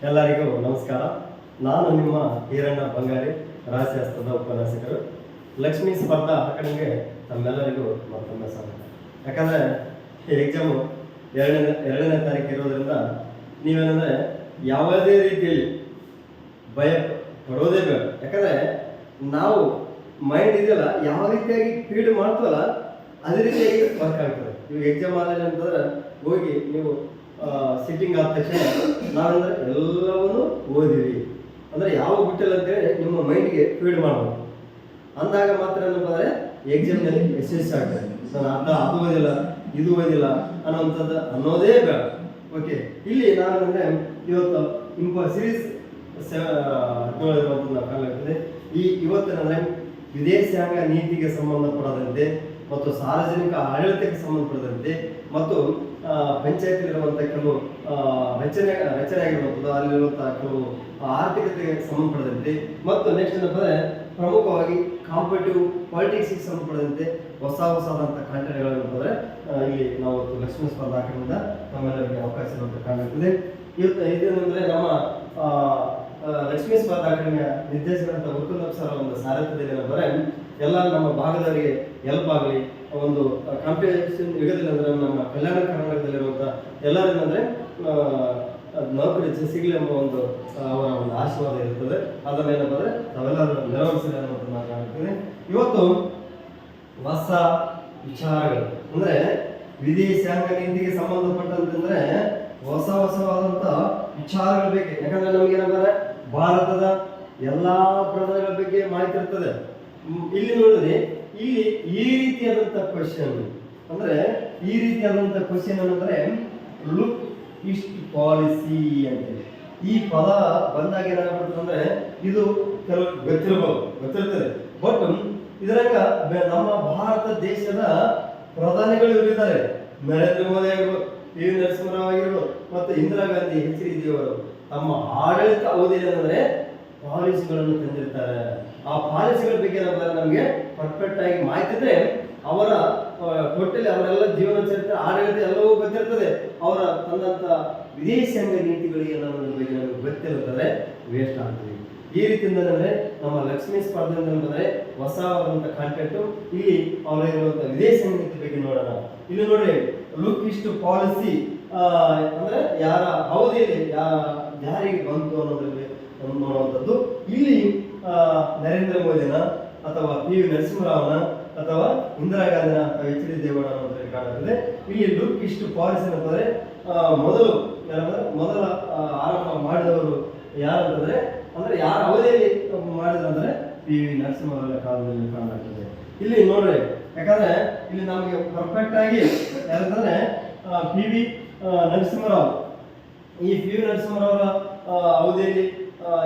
ಎಲ್ಲರಿಗೂ ನಮಸ್ಕಾರ. ನಾನು ನಿಮ್ಮ ಈರಣ್ಣ ಬಂಗಾರಿ, ರಾಜ್ಯಸ್ಥದ ಉಪನ್ಯಾಸಕರು. ಲಕ್ಷ್ಮೀ ಸ್ಪರ್ಧಾ ಅಕಾಡೆಮಿಗೆ ತಮ್ಮೆಲ್ಲರಿಗೂ ಮತ್ತೊಮ್ಮೆ ಸ್ವಾಗತ. ಯಾಕಂದರೆ ಈ ಎಕ್ಸಾಮು ಎರಡನೇ ತಾರೀಕು ಇರೋದ್ರಿಂದ ನೀವೇನಂದರೆ ಯಾವುದೇ ರೀತಿಯಲ್ಲಿ ಭಯ ಪಡೋದೇ ಬೇಡ. ಯಾಕಂದರೆ ನಾವು ಮೈಂಡ್ ಇದೆಯಲ್ಲ, ಯಾವ ರೀತಿಯಾಗಿ ಫೀಡ್ ಮಾಡ್ತೀವಲ್ಲ ಅದೇ ರೀತಿಯಾಗಿ ವರ್ಕ್ ಆಗ್ತದೆ. ಇವಾಗ ಎಕ್ಸಾಮ್ ಆದಲ್ಲಿ ಅಂತಂದ್ರೆ ಹೋಗಿ ನೀವು ಸಿಟ್ಟಿಂಗ್ ಆದ ತಕ್ಷಣ ನಾವಂದ್ರೆ ಎಲ್ಲವನ್ನೂ ಓದಿವಿ ಅಂದರೆ ಯಾವ ಬಿಟ್ಟಿಲ್ಲ ಅಂತೇಳಿ ನಿಮ್ಮ ಮೈಂಡ್ಗೆ ಫೀಡ್ ಮಾಡಬೇಕು. ಅಂದಾಗ ಮಾತ್ರ ಏನಂತಂದರೆ ಎಕ್ಸಾಮ್ನಲ್ಲಿ ಯಶಸ್ವಿ ಆಗ್ತದೆ. ನಾನು ಅದು ಓದಿಲ್ಲ ಇದು ಓದಿಲ್ಲ ಅನ್ನೋದೇ ಬೇಡ. ಓಕೆ, ಇಲ್ಲಿ ನಾವೇನಂದರೆ ಇವತ್ತು ಸೀರೀಸ್ 17 ಇರುವಂಥದ್ದು ಕಾಣಲಾಗ್ತದೆ. ಇವತ್ತೇನಂದರೆ ವಿದೇಶಾಂಗ ನೀತಿಗೆ ಸಂಬಂಧಪಡದಂತೆ ಮತ್ತು ಸಾರ್ವಜನಿಕ ಆಡಳಿತಕ್ಕೆ ಸಂಬಂಧಪಟ್ಟಂತೆ ಮತ್ತು ಪಂಚಾಯತಿಲಿರುವಂಥ ಕೆಲವು ರಚನೆ ಆಗಿರುವಂಥದ್ದು, ಅಲ್ಲಿರುವಂಥ ಕೆಲವು ಆರ್ಥಿಕತೆಗೆ ಸಂಬಂಧಪಟ್ಟಂತೆ ಮತ್ತು ನೆಕ್ಸ್ಟ್ ಏನಂದರೆ ಪ್ರಮುಖವಾಗಿ ಕಾಂಪಿಟೇಟಿವ್ ಪಾಲಿಟಿಕ್ಸ್ಗೆ ಸಂಬಂಧಪಟ್ಟಂತೆ ಹೊಸದಾದಂಥ ಕಂಟೆಂಟ್ಗಳೇನಂತಂದರೆ ಇಲ್ಲಿ ನಾವು ಲಕ್ಷ್ಮೀ ಸ್ಪರ್ಧಾ ಅಕಾಡೆಮಿಯಿಂದ ನಮ್ಮೆಲ್ಲರಿಗೆ ಅವಕಾಶ ಇರುವಂಥ ಕಾಣುತ್ತದೆ. ಇದೇನೆಂದರೆ ನಮ್ಮ ಲಕ್ಷ್ಮೀ ಸ್ಪರ್ಧಾ ಅಕಾಡೆಮಿಯ ನಿರ್ದೇಶಕರಂತ ಉತ್ಕುಂದಪ್ಪ ಸರ್ ಒಂದು ಸಾರಥ್ಯದಲ್ಲಿ ಏನಂದರೆ ಎಲ್ಲ ನಮ್ಮ ಭಾಗದವರಿಗೆ ಹೆಲ್ಪ್ ಆಗಲಿ, ಒಂದು ಕಾಂಪಿಟೇಷನ್ ಯುಗದಲ್ಲಿ ಅಂದರೆ ನಮ್ಮ ಕಲ್ಯಾಣ ಕರ್ನಾಟಕದಲ್ಲಿರುವಂಥ ಎಲ್ಲರೇನಂದರೆ ನೌಕರಿ ಸಿಗಲಿ ಎಂಬ ಒಂದು ಅವರ ಒಂದು ಆಶೀರ್ವಾದ ಇರುತ್ತದೆ. ಅದನ್ನು ಏನಂದರೆ ನಾವೆಲ್ಲರೂ ನೆರವೇರಿಸಲಿ ಅನ್ನೋದನ್ನು ನಾನು ಕಾಣ್ತೀನಿ. ಇವತ್ತು ಹೊಸ ವಿಚಾರಗಳು ಅಂದರೆ ವಿದೇಶಾಂಗ ನೀತಿಗೆ ಸಂಬಂಧಪಟ್ಟಂತಂದರೆ ಹೊಸವಾದಂಥ ವಿಚಾರಗಳ ಬಗ್ಗೆ. ಯಾಕಂದರೆ ನಮಗೇನಂದರೆ ಭಾರತದ ಎಲ್ಲ ಪ್ರಧಾನಗಳ ಬಗ್ಗೆ ಮಾಹಿತಿ ಇರ್ತದೆ. ಇಲ್ಲಿ ನೋಡಿದ್ರೆ ಇಲ್ಲಿ ಈ ರೀತಿಯಾದಂಥ ಕ್ವಶನ್ ಅಂದರೆ ಏನಂದ್ರೆ ಲುಕ್ ಈಸ್ಟ್ ಪಾಲಿಸಿ ಅಂತೇಳಿ ಈ ಪದ ಬಂದಾಗ ಏನಾಗ್ಬಿಡ್ತದೆ ಅಂದರೆ ಇದು ಕೆಲವು ಗೊತ್ತಿರ್ತದೆ. ಬಟ್ ಇದರಾಗ ನಮ್ಮ ಭಾರತ ದೇಶದ ಪ್ರಧಾನಿಗಳು ಇದ್ದಾರೆ. ನರೇಂದ್ರ ಮೋದಿ ಆಗಿರ್ಬೋದು, ಪಿ ವಿ ನರಸಿಂಹರಾವ್ ಆಗಿರ್ಬೋದು ಮತ್ತು ಇಂದಿರಾ ಗಾಂಧಿ, ಎಚ್ ಡಿ ದೇವರು ತಮ್ಮ ಆಡಳಿತ ಅವಧಿಯಲ್ಲಿ ಏನಂದರೆ ಪಾಲಿಸಿಗಳನ್ನು ತಂದಿರ್ತಾರೆ. ಆ ಪಾಲಿಸಿಗಳ ಬಗ್ಗೆ ಏನಂದ್ರೆ ನಮಗೆ ಪರ್ಫೆಕ್ಟ್ ಆಗಿ ಮಾಹಿತಿ ಇದ್ರೆ ಅವರ ಟೋಟಲಿ ಅವರೆಲ್ಲ ಜೀವನ ಚರಿತ್ರೆ, ಆಡಳಿತ ಎಲ್ಲವೂ ಗೊತ್ತಿರ್ತದೆ. ಅವರ ತಂದಂಥ ವಿದೇಶಾಂಗ ನೀತಿಗಳಿಗೆ ಅನ್ನೋದ್ರ ಬಗ್ಗೆ ನಮಗೆ ಗೊತ್ತಿರುತ್ತದೆ, ವೇಸ್ಟ್ ಆಗ್ತದೆ. ಈ ರೀತಿಯಿಂದ ನಮ್ಮ ಲಕ್ಷ್ಮೀ ಸ್ಪರ್ಧೆಯಿಂದ ಅಂದರೆ ಹೊಸವಾದಂಥ ಕಾಂಟೆಂಟು ಇಲ್ಲಿ ಅವರಿರುವಂಥ ವಿದೇಶಾಂಗ ನೀತಿ ಬಗ್ಗೆ ನೋಡೋಣ. ಇಲ್ಲಿ ನೋಡಿ, ಲುಕ್ ಈಸ್ಟ್ ಪಾಲಿಸಿ ಅಂದರೆ ಯಾರ ಅವಧಿಯಲ್ಲಿ ಜಾರಿಗೆ ಬಂತು ಅನ್ನೋದ್ರಲ್ಲಿ ನೋಡುವಂಥದ್ದು. ಇಲ್ಲಿ ನರೇಂದ್ರ ಮೋದಿನ ಅಥವಾ ಪಿ ವಿ ನರಸಿಂಹರಾವ್ನ ಅಥವಾ ಇಂದಿರಾ ಗಾಂಧಿನ ಅಥವಾ ಎಚ್ ಡಿ ದೇವೇಗೌಡ ಅನ್ನೋದ್ರಲ್ಲಿ ಕಾಣುತ್ತದೆ. ಇಲ್ಲಿ ಲುಕ್ ಈಸ್ಟ್ ಪಾಲಿಸಿ ಅಂತಂದರೆ ಮೊದಲ ಆರಂಭ ಮಾಡಿದವರು ಯಾರಂತಂದರೆ ಅಂದರೆ ಯಾರ ಅವಧಿಯಲ್ಲಿ ಮಾಡಿದ್ರಂದರೆ ಪಿ ವಿ ನರಸಿಂಹರಾವ್ ಕಾಲದಲ್ಲಿ ಕಾಣಲಾಗ್ತದೆ. ಇಲ್ಲಿ ನೋಡ್ರಿ, ಯಾಕಂದ್ರೆ ಇಲ್ಲಿ ನಮಗೆ ಪರ್ಫೆಕ್ಟ್ ಆಗಿ ಯಾರಂತಂದ್ರೆ ಪಿ ವಿ ನರಸಿಂಹರಾವ್, ಈ ಪಿ ವಿ ನರಸಿಂಹರಾವರ ಅವಧಿಯಲ್ಲಿ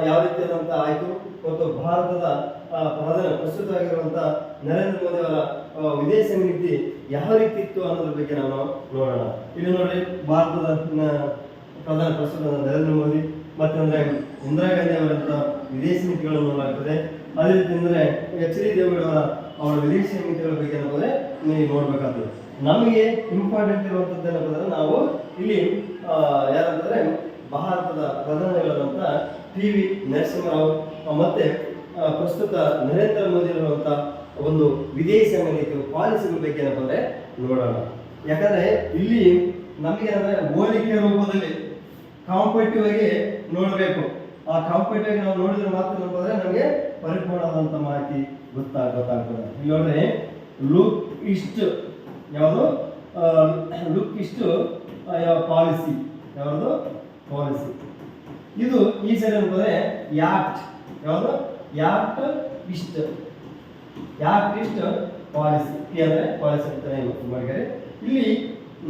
ಯಾವ ರೀತಿಯಾದಂಥ ಆಯಿತು ಮತ್ತು ಭಾರತದ ಪ್ರಸ್ತುತವಾಗಿರುವಂಥ ನರೇಂದ್ರ ಮೋದಿ ಅವರ ವಿದೇಶಾಂಗ ನೀತಿ ಯಾವ ರೀತಿ ಇತ್ತು ಅನ್ನೋದ್ರ ಬಗ್ಗೆ ನಾವು ನೋಡೋಣ. ಇಲ್ಲಿ ನೋಡಿ, ಭಾರತದ ಪ್ರಸ್ತುತ ನರೇಂದ್ರ ಮೋದಿ ಮತ್ತಂದ್ರೆ ಇಂದಿರಾ ಗಾಂಧಿ ಅವರಂಥ ವಿದೇಶಿ ನೀತಿಗಳನ್ನು ನೋಡಲಾಗ್ತದೆ. ಅದೇ ರೀತಿ ಅಂದರೆ ಎಚ್ ಡಿ ದೇವೇಗೌಡ ಅವರ ವಿದೇಶಿ ನೀತಿಗಳ ಬಗ್ಗೆ ಏನಂದರೆ ನೀವು ನೋಡ್ಬೇಕಾಗ್ತದೆ. ನಮಗೆ ಇಂಪಾರ್ಟೆಂಟ್ ಇರುವಂಥದ್ದು ಏನಂತಂದ್ರೆ ನಾವು ಇಲ್ಲಿ ಯಾರಂತಂದರೆ ಭಾರತದ ಪ್ರಧಾನಿಗಳಾದಂಥ ಪಿ ವಿ ನರಸಿಂಹರಾವ್ ಮತ್ತೆ ಪ್ರಸ್ತುತ ನರೇಂದ್ರ ಮೋದಿ ಇರುವಂಥ ಒಂದು ವಿದೇಶಾಂಗ ನೀತಿ ಪಾಲಿಸಿಗಳ ಬಗ್ಗೆ ಏನಪ್ಪ ಅಂದರೆ ನೋಡೋಣ. ಯಾಕಂದರೆ ಇಲ್ಲಿ ನಮಗೆ ಏನಂದರೆ ಹೋಲಿಕೆ ರೂಪದಲ್ಲಿ ಕಾಂಪಿಟೇಟಿವ್ ಆಗಿ ನೋಡಬೇಕು. ಆ ಕಾಂಪಿಟೇಟಿವ್ ಆಗಿ ನಾವು ನೋಡಿದ್ರೆ ಮಾತ್ರ ಏನಂದರೆ ನಮಗೆ ಪರಿಪೂರ್ಣವಾದಂಥ ಮಾಹಿತಿ ಗೊತ್ತಾಗ್ತದೆ. ಇಲ್ಲಿ ನೋಡ್ರಿ, ಲುಕ್ ಈಸ್ಟ್ ಯಾವುದು ಲುಕ್ ಈಸ್ಟ್ ಪಾಲಿಸಿ ಯಾವುದು ಪಾಲಿಸಿ ಇದು ಈ ಸೈಡ್ ಅಂತಂದ್ರೆ ಯಾಕ್ಟ್ ಯಾವುದು ಈಸ್ಟ್ ಪಾಲಿಸಿ ಅಂದರೆ ಪಾಲಿಸಿ ಅಂತಾನೆ ಮಾಡಿದ್ದಾರೆ. ಇಲ್ಲಿ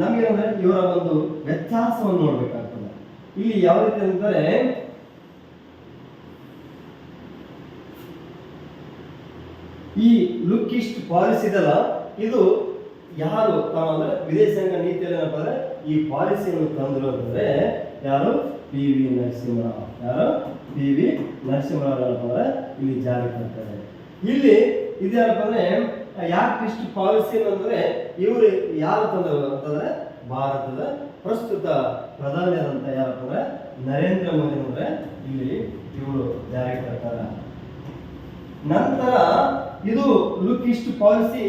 ನಮಗೇನಂದ್ರೆ ಇವರ ಒಂದು ವ್ಯತ್ಯಾಸವನ್ನು ನೋಡ್ಬೇಕಾಗ್ತದೆ. ಇಲ್ಲಿ ಯಾವ ರೀತಿ ಅಂತಂದ್ರೆ ಈ ಲುಕ್ ಈಸ್ಟ್ ಪಾಲಿಸಿ ಇದಲ್ಲ, ಇದು ಯಾರು ಅಂದ್ರೆ ವಿದೇಶಾಂಗ ನೀತಿಯಲ್ಲಿ ಏನಪ್ಪ ಅಂದ್ರೆ ಈ ಪಾಲಿಸಿಯನ್ನು ತಂದರು ಅಂತಂದ್ರೆ ಯಾರು? P V Narasimha Rao. ಏನಪ್ಪ ಇಲ್ಲಿ ಜಾರಿ ತಂತಾರೆ. ಇಲ್ಲಿ ಇದೇನಪ್ಪ ಅಂದ್ರೆ ಯಾಕೆ ಇಷ್ಟು ಪಾಲಿಸಿ ಅಂದ್ರೆ ಇವರು ಯಾರು ತಂದರು ಅಂತಂದ್ರೆ ಭಾರತದ ಪ್ರಸ್ತುತ ಪ್ರಧಾನಿಯಾದಂಥ ಯಾರಪ್ಪ ಅಂದ್ರೆ ನರೇಂದ್ರ ಮೋದಿ ಅಂದ್ರೆ ಇಲ್ಲಿ ಇವರು ಜಾರಿಗೆ ತರ್ತಾರೆ. ನಂತರ ಇದು ಲುಕ್ ಈಸ್ಟ್ ಪಾಲಿಸಿ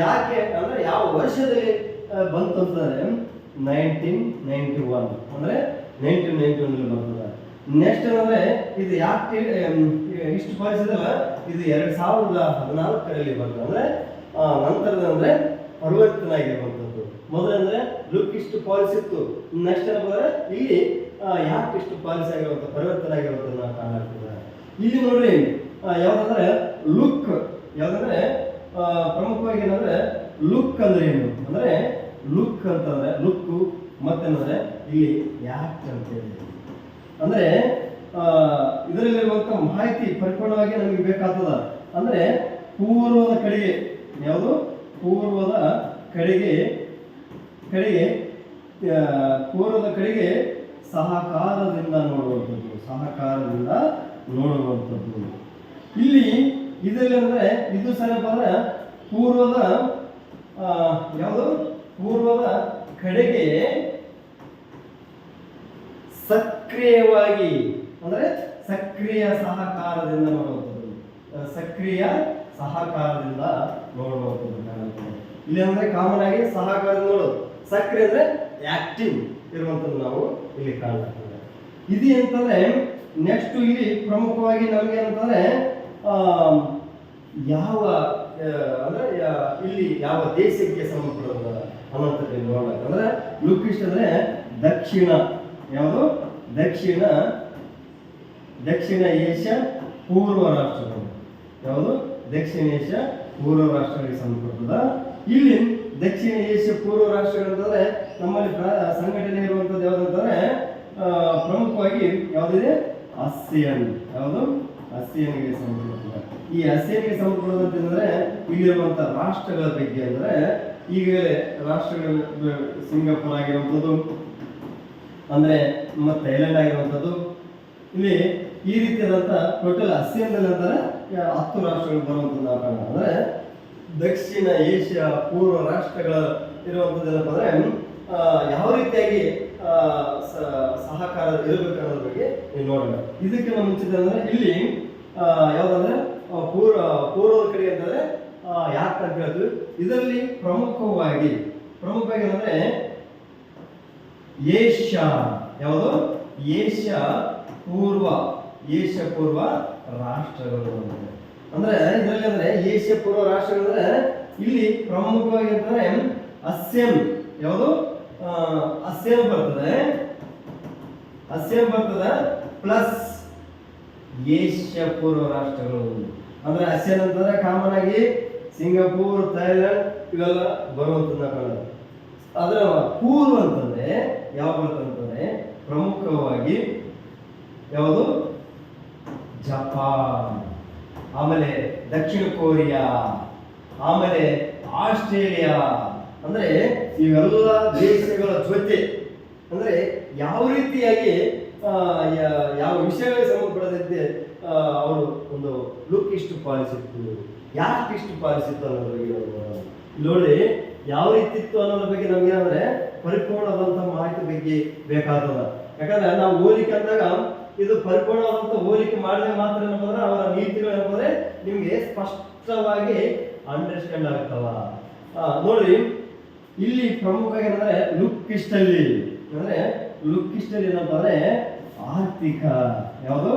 ಯಾಕೆ ಅಂದ್ರೆ ಯಾವ ವರ್ಷದಲ್ಲಿ ಬಂತು ಅಂತಂದ್ರೆ 1991 ಅಂದ್ರೆ 1991 ಬರ್ತದೆ. ನೆಕ್ಸ್ಟ್ ಅಂದ್ರೆ ಇದು ಯಾಕೆ ಇಷ್ಟು ಪಾಲಿಸಿ ಇದಲ್ಲ, ಇದು 2014ರಲ್ಲಿ ಬರ್ತದೆ. ಅಂದ್ರೆ ನಂತರದ ಅಂದ್ರೆ ಪರಿವರ್ತನೆ ಆಗಿರುವಂಥದ್ದು. ಮೊದಲಂದ್ರೆ ಲುಕ್ ಇಷ್ಟು ಪಾಲಿಸಿ ಇತ್ತು, ನೆಕ್ಸ್ಟ್ ಏನಂದ್ರೆ ಇಲ್ಲಿ ಯಾಕೆ ಇಷ್ಟು ಪಾಲಿಸಿ ಆಗಿರುವಂಥ ಪರಿವರ್ತನೆ ಆಗಿರುವಂಥದ್ದು ನಾವು ಕಾಣಾಗ್ತದೆ. ಇಲ್ಲಿ ನೋಡ್ರಿ ಯಾವ್ದಂದ್ರೆ ಲುಕ್, ಯಾವ್ದಂದ್ರೆ ಪ್ರಮುಖವಾಗಿ ಏನಂದ್ರೆ ಲುಕ್ ಅಂದ್ರೆ ಏನು ಅಂದ್ರೆ ಲುಕ್ ಅಂತಂದ್ರೆ ಲುಕ್ ಮತ್ತೇನಂದ್ರೆ ಇಲ್ಲಿ ಯಾಕ್ಟ್ ಅಂತೇಳಿ ಅಂದ್ರೆ ಇದರಲ್ಲಿರುವಂತ ಮಾಹಿತಿ ಪರಿಪೂರ್ಣವಾಗಿ ನಮಗೆ ಬೇಕಾಗ್ತದ. ಅಂದ್ರೆ ಪೂರ್ವದ ಕಡೆಗೆ ಯಾವುದು ಪೂರ್ವದ ಕಡೆಗೆ ಸಹಕಾರದಿಂದ ನೋಡುವಂಥದ್ದು. ಇಲ್ಲಿ ಇದರಲ್ಲಿ ಅಂದ್ರೆ ಇದು ಸರಿಯಪ್ಪ ಅಂದ್ರೆ ಪೂರ್ವದ ಯಾವುದು ಪೂರ್ವದ ಕಡೆಗೆ ಸಕ್ರಿಯವಾಗಿ ಅಂದ್ರೆ ಸಕ್ರಿಯ ಸಹಕಾರದಿಂದ ನೋಡುವಂಥದ್ದು, ಸಕ್ರಿಯ ಸಹಕಾರದಿಂದ ನೋಡುವಂಥದ್ದು. ಇಲ್ಲಿ ಅಂದ್ರೆ ಕಾಮನ್ ಆಗಿ ಸಹಕಾರದಿಂದ ನೋಡೋದು, ಸಕ್ರಿಯ ಅಂದ್ರೆ ಆಕ್ಟಿವ್ ಇರುವಂಥದ್ದು ನಾವು ಇಲ್ಲಿ ಕಾಣುತ್ತೇವೆ. ಇದು ಅಂತಂದ್ರೆ ನೆಕ್ಸ್ಟ್ ಇಲ್ಲಿ ಪ್ರಮುಖವಾಗಿ ನಮ್ಗೆ ಏನಂತಂದ್ರೆ ಯಾವ ಅಂದ್ರೆ ಇಲ್ಲಿ ಯಾವ ದೇಶಕ್ಕೆ ಸಂಬಂಧಪಡುವ ಅನ್ನೋಂಥದ್ದು ನೋಡಬೇಕು. ಅಂದ್ರೆ ಲುಕ್ ಈಸ್ಟ್ ಅಂದ್ರೆ ದಕ್ಷಿಣ ಯಾವುದು ದಕ್ಷಿಣ ಏಷ್ಯಾ ಪೂರ್ವ ರಾಷ್ಟ್ರಗಳು, ಯಾವುದು ದಕ್ಷಿಣ ಏಷ್ಯಾ ಪೂರ್ವ ರಾಷ್ಟ್ರಗಳಿಗೆ ಸಂಬಂಧಪಟ್ಟದ. ಇಲ್ಲಿ ದಕ್ಷಿಣ ಏಷ್ಯಾ ಪೂರ್ವ ರಾಷ್ಟ್ರಗಳು ಅಂತಂದ್ರೆ ನಮ್ಮಲ್ಲಿ ಸಂಘಟನೆ ಇರುವಂತದ್ದು ಯಾವ್ದಂತಂದ್ರೆ ಪ್ರಮುಖವಾಗಿ ಯಾವುದಿದೆ ಆಸಿಯಾನ್, ಯಾವುದು ಆಸಿಯಾನ್ಗೆ ಸಂಬಂಧಪಟ್ಟದ. ಈ ಆಸಿಯಾನ್ಗೆ ಸಂಬಂಧಪಡುವಂತಂದ್ರೆ ಇಲ್ಲಿರುವಂತಹ ರಾಷ್ಟ್ರಗಳ ಬಗ್ಗೆ ಅಂದ್ರೆ ಈಗಲೇ ರಾಷ್ಟ್ರಗಳು ಸಿಂಗಾಪುರ್ ಆಗಿರುವಂಥದ್ದು ಅಂದ್ರೆ ಮತ್ತೆ ಥೈಲ್ಯಾಂಡ್ ಆಗಿರುವಂಥದ್ದು. ಇಲ್ಲಿ ಈ ರೀತಿಯಾದಂಥ ಟೋಟಲ್ ಆಸಿಯಾನ್ದಲ್ಲಿ ಅಂತಾರೆ 10 ರಾಷ್ಟ್ರಗಳು ಬರುವಂಥದ್ದು ನಾವು ಕಾಣೋಣ. ಅಂದ್ರೆ ದಕ್ಷಿಣ ಏಷ್ಯಾ ಪೂರ್ವ ರಾಷ್ಟ್ರಗಳ ಇರುವಂಥದ್ದು ಏನಪ್ಪ ಅಂದ್ರೆ ಯಾವ ರೀತಿಯಾಗಿ ಸಹಕಾರ ಇರಬೇಕು ಅನ್ನೋದ್ರ ಬಗ್ಗೆ ನೀವು ನೋಡೋಣ. ಇದಕ್ಕಿಂತ ಮುಂಚಿತ ಅಂದ್ರೆ ಇಲ್ಲಿ ಯಾವ್ದಂದ್ರೆ ಪೂರ್ವದ ಕಡೆ ಅಂತಂದ್ರೆ ಯಾಕೆ ಅಂತ ಹೇಳಿದ್ವಿ. ಇದರಲ್ಲಿ ಪ್ರಮುಖವಾಗಿ ಅಂದ್ರೆ ಏಷ್ಯಾ ಯಾವುದು ಏಷ್ಯಾ ಪೂರ್ವ ರಾಷ್ಟ್ರಗಳು ಅಂದ್ರೆ ಇದರಲ್ಲಿ ಅಂದ್ರೆ ಏಷ್ಯಾ ಪೂರ್ವ ರಾಷ್ಟ್ರಗಳು ಅಂದ್ರೆ ಇಲ್ಲಿ ಪ್ರಮುಖವಾಗಿ ಅಂತಂದ್ರೆ ಅಸ್ಸಾಂ, ಯಾವುದು ಅಸ್ಸಾಂ ಬರ್ತದೆ ಪ್ಲಸ್ ಏಷ್ಯಾ ಪೂರ್ವ ರಾಷ್ಟ್ರಗಳು. ಅಂದ್ರೆ ಅಸ್ಸಾಂ ಅಂತಂದ್ರೆ ಕಾಮನ್ ಆಗಿ ಸಿಂಗಾಪುರ್ ಥೈಲ್ಯಾಂಡ್ ಇವೆಲ್ಲ ಬರುವಂತದ್ದು. ಅದರ ಪೂರ್ವ ಅಂತಂದ್ರೆ ಯಾವ ಬರ್ತಂತಂದ್ರೆ ಪ್ರಮುಖವಾಗಿ ಯಾವುದು ಜಪಾನ್, ಆಮೇಲೆ ದಕ್ಷಿಣ ಕೊರಿಯಾ, ಆಮೇಲೆ ಆಸ್ಟ್ರೇಲಿಯಾ. ಅಂದ್ರೆ ಇವೆಲ್ಲ ದೇಶಗಳ ಜೊತೆ ಅಂದ್ರೆ ಯಾವ ರೀತಿಯಾಗಿ ಯಾವ ವಿಷಯಗಳಿಗೆ ಸಂಬಂಧಪಡದಂತೆ ಅವರು ಒಂದು ಲುಕ್ ಇಷ್ಟು ಪಾಲಿಸಿತ್ತು, ಯಾಕೆ ಇಷ್ಟು ಪಾಲಿಸಿತ್ತು ಅನ್ನೋದ್ರ ಬಗ್ಗೆ ನೋಡಿ ಯಾವ ರೀತಿ ಇತ್ತು ಅನ್ನೋದ್ರ ಬಗ್ಗೆ ನಮ್ಗೆ ಏನಂದ್ರೆ ಪರಿಪೂರ್ಣವಾದಂತ ಮಾಹಿತಿ ಬಗ್ಗೆ ಬೇಕಾಗ್ತದ. ಯಾಕಂದ್ರೆ ನಾವು ಹೋಲಿಕೆ ಅಂದಾಗ ಇದು ಪರಿಪೂರ್ಣವಾದಂತ ಹೋಲಿಕೆ ಮಾಡಿದ್ರೆ ಮಾತ್ರ ಏನಂದ್ರೆ ಅವರ ನೀತಿಗಳು ಏನಂದ್ರೆ ನಿಮ್ಗೆ ಸ್ಪಷ್ಟವಾಗಿ ಅಂಡರ್ಸ್ಟ್ಯಾಂಡ್ ಆಗ್ತಾವ. ನೋಡ್ರಿ ಇಲ್ಲಿ ಪ್ರಮುಖ ಏನಂದ್ರೆ ಲುಕ್ ಇಸ್ಟಲ್ಲಿ ಏನಂತಂದ್ರೆ ಆರ್ಥಿಕ ಯಾವುದು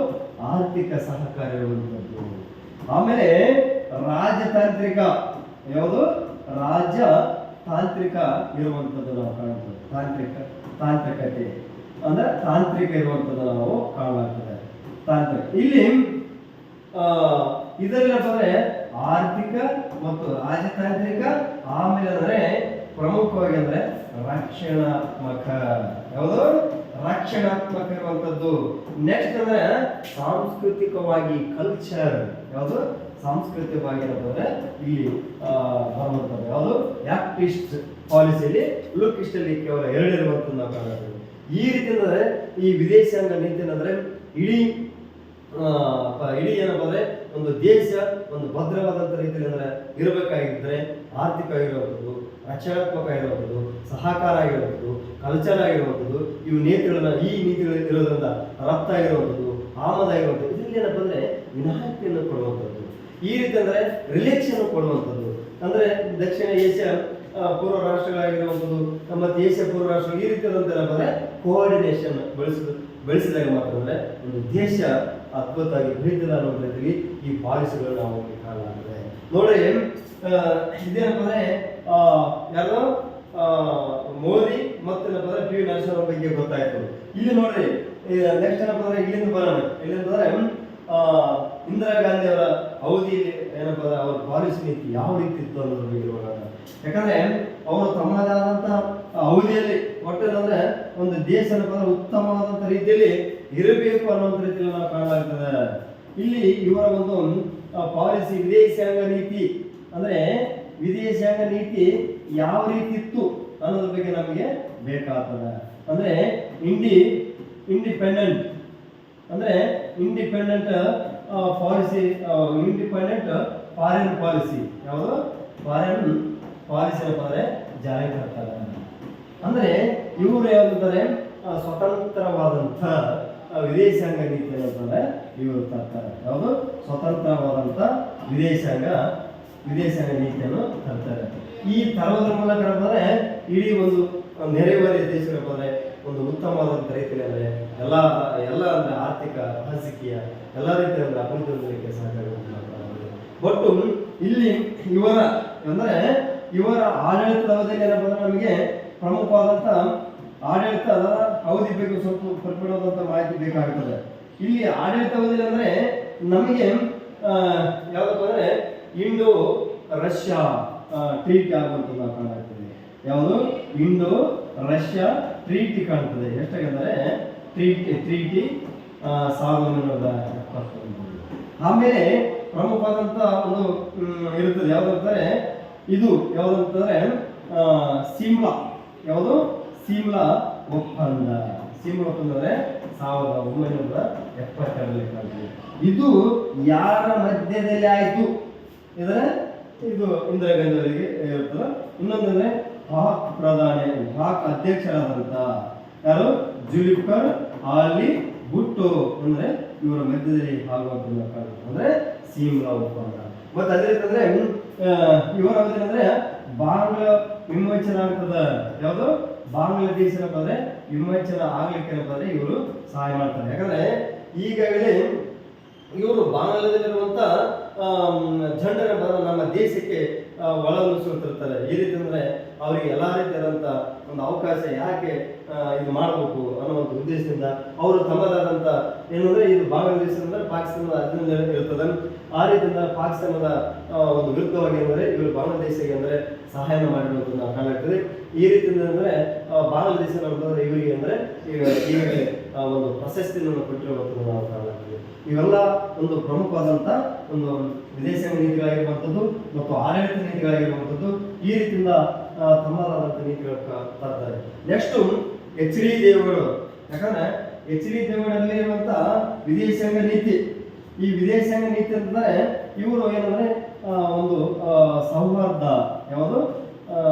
ಆರ್ಥಿಕ ಸಹಕಾರ ಇರುವಂತದ್ದು. ಆಮೇಲೆ ರಾಜತಾಂತ್ರಿಕ ಯಾವುದು ರಾಜತಾಂತ್ರಿಕ ಇರುವಂತದ್ದು ನಾವು ಕಾಣ್ತೇವೆ. ತಾಂತ್ರಿಕತೆ ಅಂದ್ರೆ ತಾಂತ್ರಿಕ ಇರುವಂತದ್ದು ನಾವು ಕಾಣಲಾಗ್ತದೆ. ತಾಂತ್ರಿಕ ಇಲ್ಲಿ ಇದರಲ್ಲಿ ಅಂದ್ರೆ ಆರ್ಥಿಕ ಮತ್ತು ರಾಜತಾಂತ್ರಿಕ. ಆಮೇಲೆ ಅಂದ್ರೆ ಪ್ರಮುಖವಾಗಿ ಅಂದ್ರೆ ರಕ್ಷಣಾತ್ಮಕ, ಯಾವುದು ರಕ್ಷಣಾತ್ಮಕ ಇರುವಂತದ್ದು. ನೆಕ್ಸ್ಟ್ ಅಂದ್ರೆ ಸಾಂಸ್ಕೃತಿಕವಾಗಿ ಕಲ್ಚರ್, ಯಾವುದು ಸಾಂಸ್ಕೃತಿಕವಾಗಿ ಅಂತಂದ್ರೆ ಇಲ್ಲಿ ಬರುವಂತದ್ದು ಯಾವುದು ಆಕ್ಟಿಸ್ಟ್ ಪಾಲಿಸಿಯಲ್ಲಿ ಲುಕ್ ಇಸ್ಟಲ್ಲಿ ಕೇವಲ 2 ಇರುವಂತದ್ದು ನಾವು ಕಾಣುತ್ತೇವೆ. ಈ ರೀತಿ ಅಂದ್ರೆ ಈ ವಿದೇಶಾಂಗ ನೀತಿ ಅಂದ್ರೆ ಇಡೀ ಇಡೀ ಏನಪ್ಪ ಅಂದ್ರೆ ಒಂದು ದೇಶ ಒಂದು ಭದ್ರವಾದಂಥ ರೀತಿಯಲ್ಲಿ ಅಂದ್ರೆ ಇರಬೇಕಾಗಿದ್ದರೆ ಆರ್ಥಿಕ ಆಗಿರುವಂಥದ್ದು, ರಕ್ಷಣಾತ್ಮಕ ಆಗಿರುವಂಥದ್ದು, ಸಹಕಾರ ಆಗಿರುವಂಥದ್ದು, ಕಲ್ಚರ್ ಆಗಿರುವಂಥದ್ದು, ಇವು ನೀತಿಗಳನ್ನ ಈ ನೀತಿಗಳು ಇರೋದ್ರಿಂದ ರಫ್ತು ಆಗಿರುವಂಥದ್ದು, ಆಮದಾಗಿರುವಂಥದ್ದು, ಇದರಲ್ಲಿ ಏನಪ್ಪ ಅಂದ್ರೆ ವಿನಾಯಿತಿಯನ್ನು ಕೊಡುವಂಥದ್ದು, ಈ ರೀತಿ ಅಂದ್ರೆ ರಿಲೇಕ್ಷನ್ ಕೊಡುವಂಥದ್ದು. ಅಂದ್ರೆ ದಕ್ಷಿಣ ಏಷ್ಯಾ ಪೂರ್ವ ರಾಷ್ಟ್ರಗಳಾಗಿರುವಂಥದ್ದು ಮತ್ತು ಏಷ್ಯಾ ಪೂರ್ವ ರಾಷ್ಟ್ರಗಳು ಈ ರೀತಿಯಾದಂಥ ಏನಪ್ಪ ಅಂದ್ರೆ ಕೋಆರ್ಡಿನೇಷನ್ ಬೆಳೆಸಿದಾಗ ಮಾತ್ರ ಅಂದ್ರೆ ಒಂದು ದೇಶ ಅದ್ಭುತವಾಗಿ ಬೆಳೀತದ ಅನ್ನೋ ರೀತಿಯಲ್ಲಿ ಈ ಪಾಲಿಸಿಗಳು ನಾವು ಕಾಣಲಾಗಿದೆ. ನೋಡಿ ಇದೇನಪ್ಪ ಅಂದ್ರೆ ಯಾರು ಮೋದಿ ಮತ್ತೇನಪ್ಪ ಅಂದ್ರೆ ಪಿ ವಿ ನರಸಿಂಹರ ಬಗ್ಗೆ ಗೊತ್ತಾಯ್ತು. ಇಲ್ಲಿ ನೋಡ್ರಿ ನೆಕ್ಸ್ಟ್ ಏನಪ್ಪ ಅಂದ್ರೆ ಇಲ್ಲಿಂದ ಬರೋಣ. ಇಲ್ಲಿಂದ ಅಂದ್ರೆ ಇಂದಿರಾ ಗಾಂಧಿ ಅವರ ಅವಧಿಯಲ್ಲಿ ಏನಪ್ಪ ಅಂದ್ರೆ ಅವರ ಪಾಲಿಸಿ ನೀತಿ ಯಾವ ರೀತಿ ಇತ್ತು ಅನ್ನೋದ್ರ ಬಗ್ಗೆ ನೋಡೋಣ. ಯಾಕಂದ್ರೆ ಅವರು ತಮ್ಮದಾದಂತ ಅವಧಿಯಲ್ಲಿ ಒಟ್ಟೇನಂದ್ರೆ ಒಂದು ದೇಶ ಏನಪ್ಪ ಅಂದ್ರೆ ಉತ್ತಮವಾದಂತ ರೀತಿಯಲ್ಲಿ ಇರಬೇಕು ಅನ್ನುವಂಥ ರೀತಿಯಲ್ಲಿ ನಾವು ಕಾಣಲಾಗ್ತದೆ. ಇಲ್ಲಿ ಇವರ ಒಂದು ಪಾಲಿಸಿ ವಿದೇಶಾಂಗ ನೀತಿ ಅಂದ್ರೆ ವಿದೇಶಾಂಗ ನೀತಿ ಯಾವ ರೀತಿ ಇತ್ತು ಅನ್ನೋದ್ರ ಬಗ್ಗೆ ನಮಗೆ ಬೇಕಾಗ್ತದೆ. ಅಂದ್ರೆ ಇಂಡಿಪೆಂಡೆಂಟ್ ಅಂದ್ರೆ independent policy, independent foreign policy, ಯಾವುದು ಫಾರಿನ್ ಪಾಲಿಸಿ ಏನಪ್ಪ ಅಂದ್ರೆ ಜಾರಿ ತರ್ತಾರೆ. ಅಂದ್ರೆ ಇವರು ಯಾವ್ದಂತಾರೆ ಸ್ವತಂತ್ರವಾದಂಥ ವಿದೇಶಾಂಗ ನೀತಿ ಏನಂತಂದ್ರೆ ಇವರು ತರ್ತಾರೆ. ಯಾವುದು ಸ್ವತಂತ್ರವಾದಂಥ ವಿದೇಶಾಂಗ ನೀತಿಯನ್ನು ತರ್ತಾರೆ. ಈ ತರೋದ್ರ ಮೂಲಕ ಏನಂದ್ರೆ ಇಡೀ ಒಂದು ನೆರೆಹೊರೆಯ ದೇಶಗಳಪ್ಪ ಅಂದ್ರೆ ಒಂದು ಉತ್ತಮವಾದಂಥ ರೀತಿಯಲ್ಲಿ ಅಂದ್ರೆ ಎಲ್ಲ ಅಂದ್ರೆ ಆರ್ಥಿಕ ರಾಜಕೀಯ ಎಲ್ಲ ರೀತಿಯ ಅಭಿವೃದ್ಧಿ ಹೊಂದಲಿಕ್ಕೆ ಸಹಕಾರ. ಒಟ್ಟು ಇಲ್ಲಿ ಇವರ ಆಡಳಿತದ ಅವಧಿಯಲ್ಲಿ ಏನಪ್ಪ ಅಂದ್ರೆ ನಮಗೆ ಪ್ರಮುಖವಾದಂಥ ಆಡಳಿತದ ಅವಧಿ ಬಗ್ಗೆ ಸ್ವಲ್ಪ ಪರಿಪೂರ್ಣವಾದಂಥ ಮಾಹಿತಿ ಬೇಕಾಗ್ತದೆ. ಇಲ್ಲಿ ಆಡಳಿತ ಅವಧಿಯಲ್ಲಿ ಅಂದ್ರೆ ನಮಗೆ ಯಾವ್ದಪ್ಪ ಅಂದ್ರೆ ಇಂಡೋ ರಷ್ಯಾ ಟ್ರೀಟಿ ಆಗುವಂಥದ್ದು ನಾವು ಕಾಣಾಗ್ತದೆ. ಯಾವುದು ಇಂಡೋ ರಷ್ಯಾ ಟ್ರೀಟಿ ಕಾಣ್ತದೆ. ಎಷ್ಟಾಗಂದ್ರೆ ಟ್ರೀಟಿ 1971. ಆಮೇಲೆ ಪ್ರಮುಖವಾದಂಥ ಒಂದು ಇರುತ್ತದೆ ಯಾವ್ದಂತಾರೆ ಇದು ಯಾವ್ದಂತಂದ್ರೆ ಸಿಮ್ಲಾ. ಯಾವುದು ಸಿಮ್ಲಾ ಒಪ್ಪಂದ. ಸಿಮ್ಲಾ ಒಪ್ಪಂದ ಅಂದ್ರೆ 1972 ಕಾಣ್ತದೆ. ಇದು ಯಾರ ಮಧ್ಯದಲ್ಲಿ ಆಯ್ತು ಇದ್ರೆ ಇದು ಇಂದಿರಾ ಗಾಂಧಿ ಅವರಿಗೆ ಇರ್ತದೆ. ಇನ್ನೊಂದಂದ್ರೆ ಪಾಕ್ ಅಧ್ಯಕ್ಷರಾದಂತ ಯಾರು ಜುಲ್ಫಿಕರ್ ಅಲಿ ಭುಟ್ಟೋ ಅಂದ್ರೆ ಇವರ ಮಧ್ಯದಲ್ಲಿ ಆಗುವಂತ ಅಂದ್ರೆ ಸಿಮ್ಲಾ ಒಪ್ಪಂದ. ಮತ್ತೆ ಅದೇ ರೀತಿ ಅಂದ್ರೆ ಇವರ ಅವಧಿ ಅಂದ್ರೆ ಬಾಂಗ್ಲಾ ವಿಮೋಚನೆ ಆಗ್ತದೆ. ಯಾವುದು ಬಾಂಗ್ಲಾದೇಶ ಏನಪ್ಪ ಅಂದ್ರೆ ವಿಮೋಚನೆ ಆಗ್ಲಿಕ್ಕೆ ಏನಪ್ಪ ಅಂದ್ರೆ ಇವರು ಸಹಾಯ ಮಾಡ್ತಾರೆ. ಯಾಕಂದ್ರೆ ಈಗಾಗಲೇ ಇವರು ಬಾಂಗ್ಲಾದೇಶದಲ್ಲಿರುವಂತ ಜನರ ನಮ್ಮ ದೇಶಕ್ಕೆ ಒಳನುಸುತ್ತಿರ್ತಾರೆ. ಈ ರೀತಿ ಅಂದ್ರೆ ಅವರಿಗೆ ಎಲ್ಲಾ ರೀತಿಯಾದಂತ ಒಂದು ಅವಕಾಶ ಯಾಕೆ ಇದು ಮಾಡಬೇಕು ಅನ್ನುವಂಥ ಉದ್ದೇಶದಿಂದ ಅವರು ತಮ್ಮದಾದಂತ ಏನಂದ್ರೆ ಇದು ಬಾಂಗ್ಲಾದೇಶ ಅಂದ್ರೆ ಪಾಕಿಸ್ತಾನದ ಅಧೀನ ಇರ್ತದೆ. ಆ ರೀತಿಯಿಂದ ಪಾಕಿಸ್ತಾನದ ಒಂದು ವಿರುದ್ಧವಾಗಿ ಅಂದರೆ ಇವರು ಬಾಂಗ್ಲಾದೇಶಕ್ಕೆ ಅಂದ್ರೆ ಸಹಾಯ ಮಾಡಿರುವುದು ನಾವು ಕಾಣಾಗ್ತದೆ. ಈ ರೀತಿಯಿಂದ ಅಂದ್ರೆ ಬಾಂಗ್ಲಾದೇಶ ನೋಡಿದ್ರೆ ಇವರಿಗೆ ಅಂದ್ರೆ ಈಗಾಗಲೇ ಒಂದು ಪ್ರಶಸ್ತಿಯನ್ನು ಕೊಟ್ಟಿರುವಂಥದ್ದು ನಾವು ಕಾಣಾಗ್ತದೆ. ಇವೆಲ್ಲ ಒಂದು ಪ್ರಮುಖವಾದಂಥ ಒಂದು ವಿದೇಶಾಂಗ ನೀತಿಗಳಾಗಿರುವಂಥದ್ದು ಮತ್ತು ಆಡಳಿತ ನೀತಿಗಳಾಗಿರುವಂಥದ್ದು ಈ ರೀತಿಯಿಂದ ತಮ್ಮದಾದಂಥ ನೀತಿಗಳು ತರ್ತಾರೆ. Next H D Deve Gowda. ಯಾಕಂದ್ರೆ ಎಚ್ ಡಿ ದೇವೇಗೌಡರಲ್ಲಿ ಇರುವಂಥ ವಿದೇಶಾಂಗ ನೀತಿ. ಈ ವಿದೇಶಾಂಗ ನೀತಿ ಅಂತಂದ್ರೆ ಇವರು ಏನಂದ್ರೆ ಒಂದು ಸೌಹಾರ್ದ, ಯಾವುದು